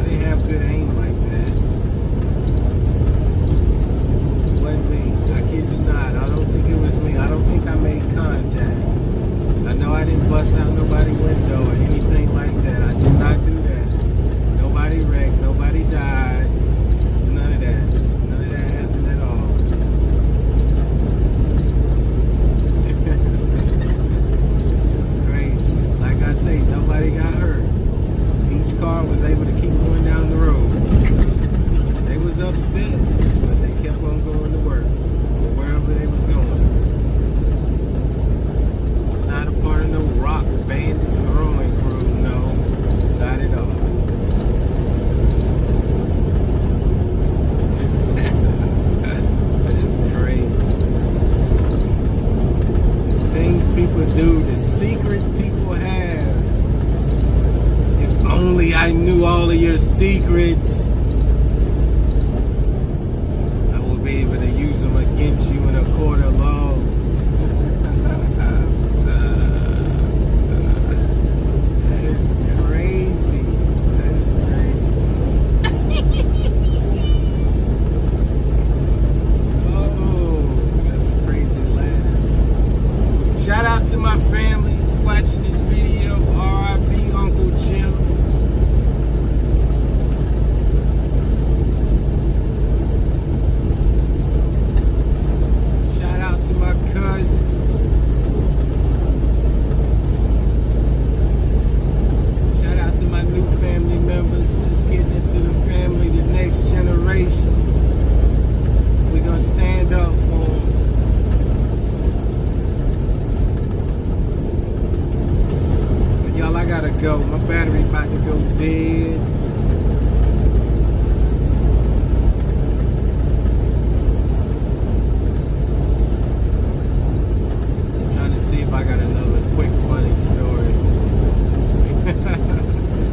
didn't have good aim like that. It wasn't me. I kid you not. I don't think it was me. I don't think I made contact. I know I didn't bust out nobody's window or anything like that. I did not do that. Nobody wrecked. Nobody died. None of that. None of that happened at all. This is crazy. Like I say, nobody got hurt. Each car was able to keep going down the road. They was upset, but they kept on going to work or wherever they was going. Not a part of no rock bandit throwing crew, no, not at all. It's crazy. The things people do, the secrets people have. If only I knew all of your secrets, I would be able to use them against you in a court of law. That is crazy. That is crazy. Oh, that's a crazy laugh. Shout out to my family watching this video. R.I.P. Uncle Jim. Shout out to my cousins. Shout out to my new family members. Just getting into the family, the next generation. We're gonna stand up for them. But y'all, I gotta go. My battery about to go dead. Trying to see if I got another quick funny story.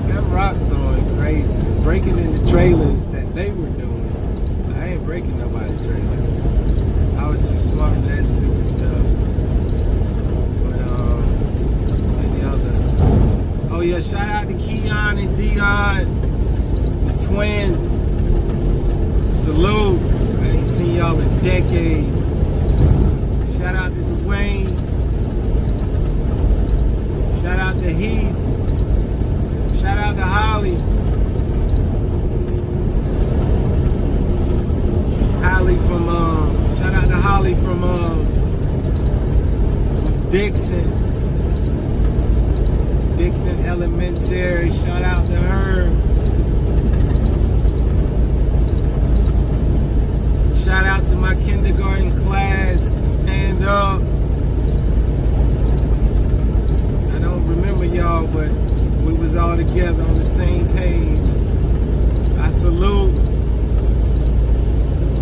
That rock throwing crazy. Breaking into trailers that they were doing. I ain't breaking nobody's trailer. I was too smart for that stupid stuff. But and the other. Oh yeah, shout out to Keon and Dion, the twins. Salute. I ain't seen y'all in decades. Shout out to Dwayne. Shout out to Heath. Shout out to Holly. Shout out to Holly from Dixon Elementary. Shout out to her. Shout out to my kindergarten class. Stand up. I don't remember y'all, but we was all together on the same page. I salute.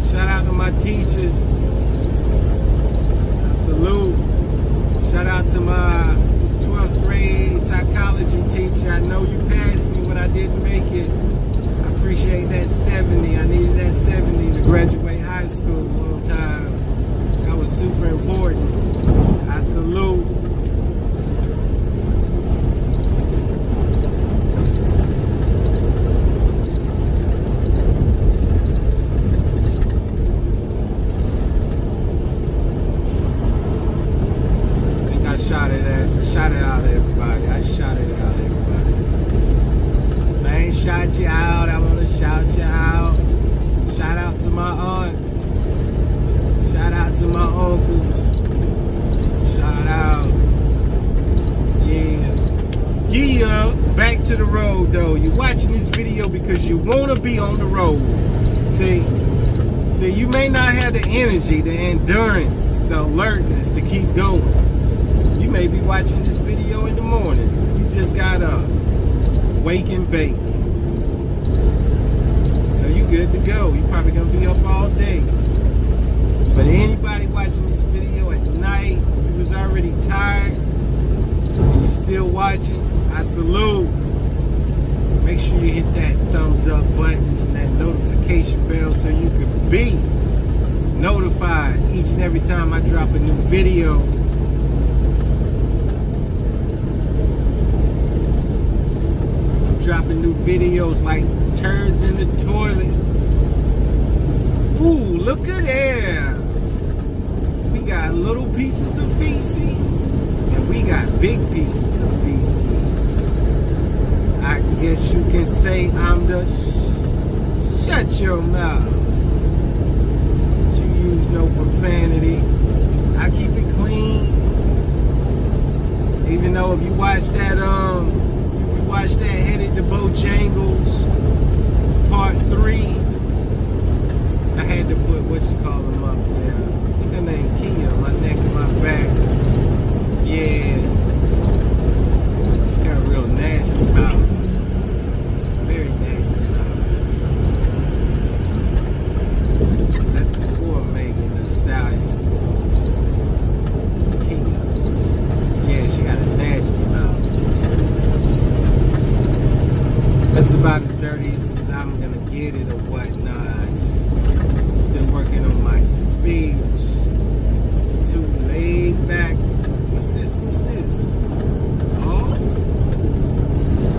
Shout out to my teachers. I salute. Shout out to my 12th grade psychology teacher. I know you passed me when I didn't make it. I appreciate that 70. I needed that 70 to graduate high school a long time. That was super important. I salute. Shout it out to everybody. I shot it out to everybody. If I ain't shout you out, I want to shout you out. Shout out to my aunts. Shout out to my uncles. Shout out. Yeah. Back to the road though. You're watching this video because you want to be on the road. See? See, you may not have the energy, the endurance, the alertness to keep going. You may be watching this video in the morning. You just got up, wake and bake. So you good to go. You probably gonna be up all day. But anybody watching this video at night, you was already tired, and you still watching, I salute. Make sure you hit that thumbs up button and that notification bell so you can be notified each and every time I drop a new video. I'm dropping new videos like turds in the toilet. Ooh, look at there. We got little pieces of feces and we got big pieces of feces. I guess you can say I'm the shut your mouth. You use no profanity. I keep it clean. Even though if you watch that Headed to Bojangles Part 3, I had to put what you call them up there. I think her name Kia, my neck and my back. Yeah. She got a real nasty mouth. Very nasty mouth. That's before Megan Thee Stallion. Kia. Yeah, she got a nasty mouth. That's about as dirty as I'm gonna get it or whatnot. Still working on my speech. Too laid back. What's this? What's this? Oh?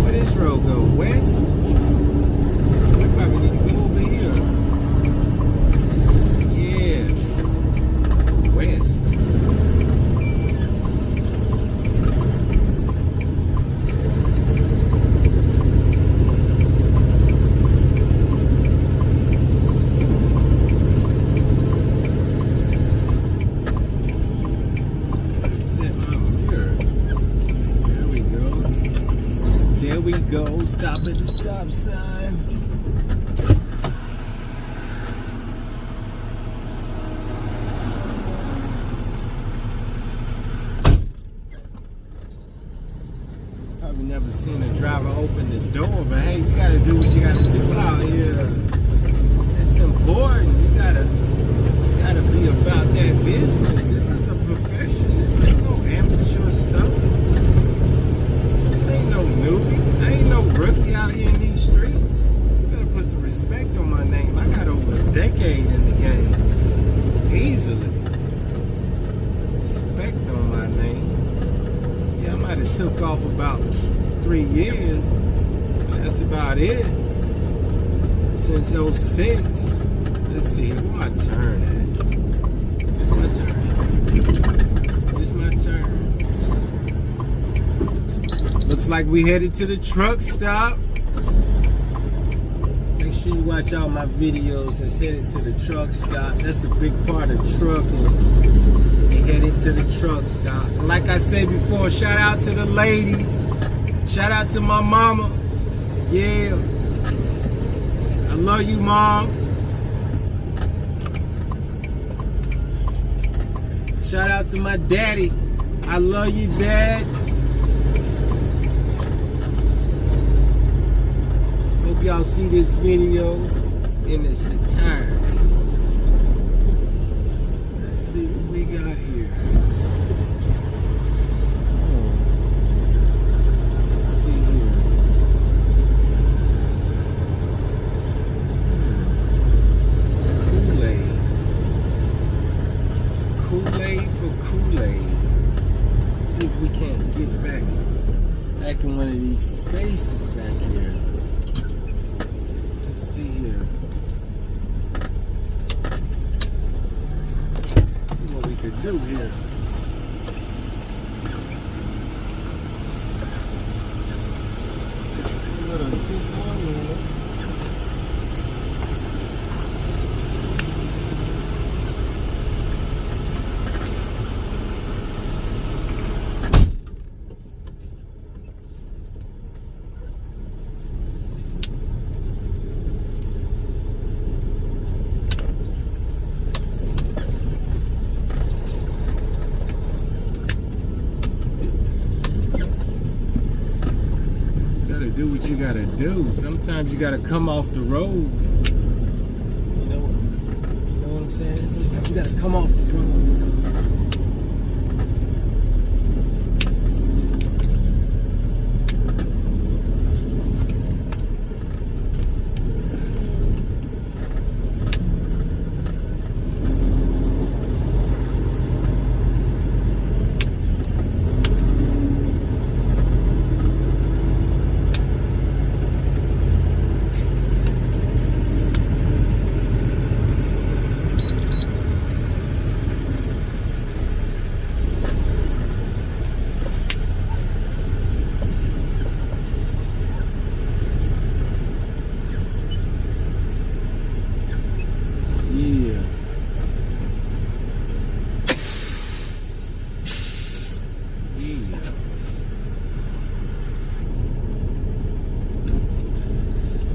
Where this road go? West? We probably need to go over here. Yeah. West. There we go, stop at the stop sign. Probably never seen a driver open the door, but hey, you gotta do what you gotta do out here. It's important. You gotta be about that business. This is a profession. This ain't no amateur stuff. This ain't no newbie. I ain't no rookie out here in these streets. You gotta put some respect on my name. I got over a decade in the game. Easily. Some respect on my name. Yeah, I might have took off about 3 years. But that's about it. Since 06. Let's see, where my turn at? Is this my turn? Is this my turn? Looks like we headed to the truck stop. Make sure you watch all my videos that's headed to the truck stop. That's a big part of trucking. We headed to the truck stop. And like I said before, shout out to the ladies. Shout out to my mama. Yeah. I love you, Mom. Shout out to my daddy. I love you, Dad. Hope y'all see this video in its entirety. Let's see what we got here. Let's see here. Kool-Aid for Kool-Aid. See if we can't get back in one of these spaces back here. Let's see here. See what we could do here. what you gotta do. Sometimes you gotta come off the road. You know what I'm saying? Sometimes you gotta come off the road. Yeah.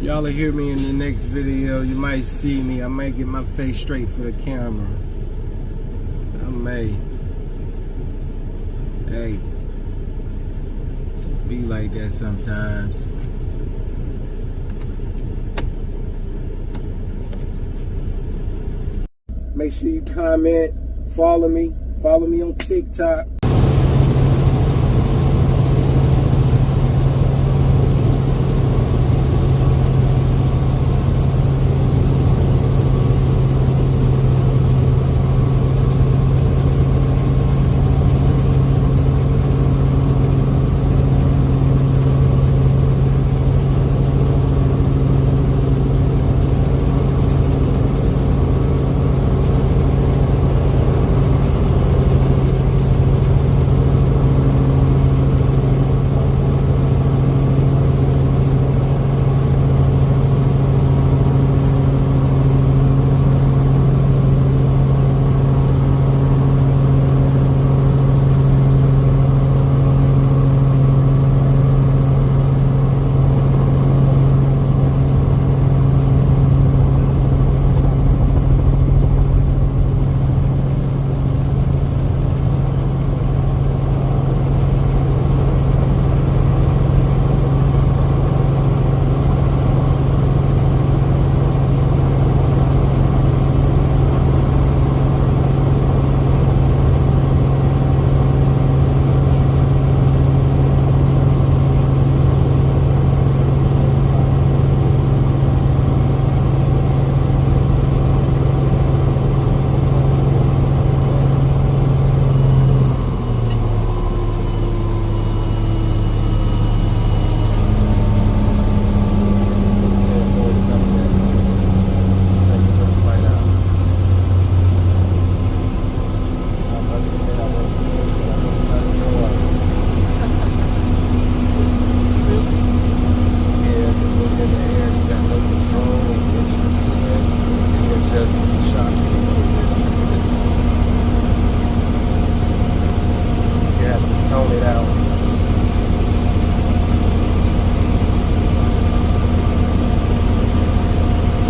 Y'all will hear me in the next video. You might see me. I might get my face straight for the camera. I may. Hey. Be like that sometimes. Make sure you comment, follow me on TikTok,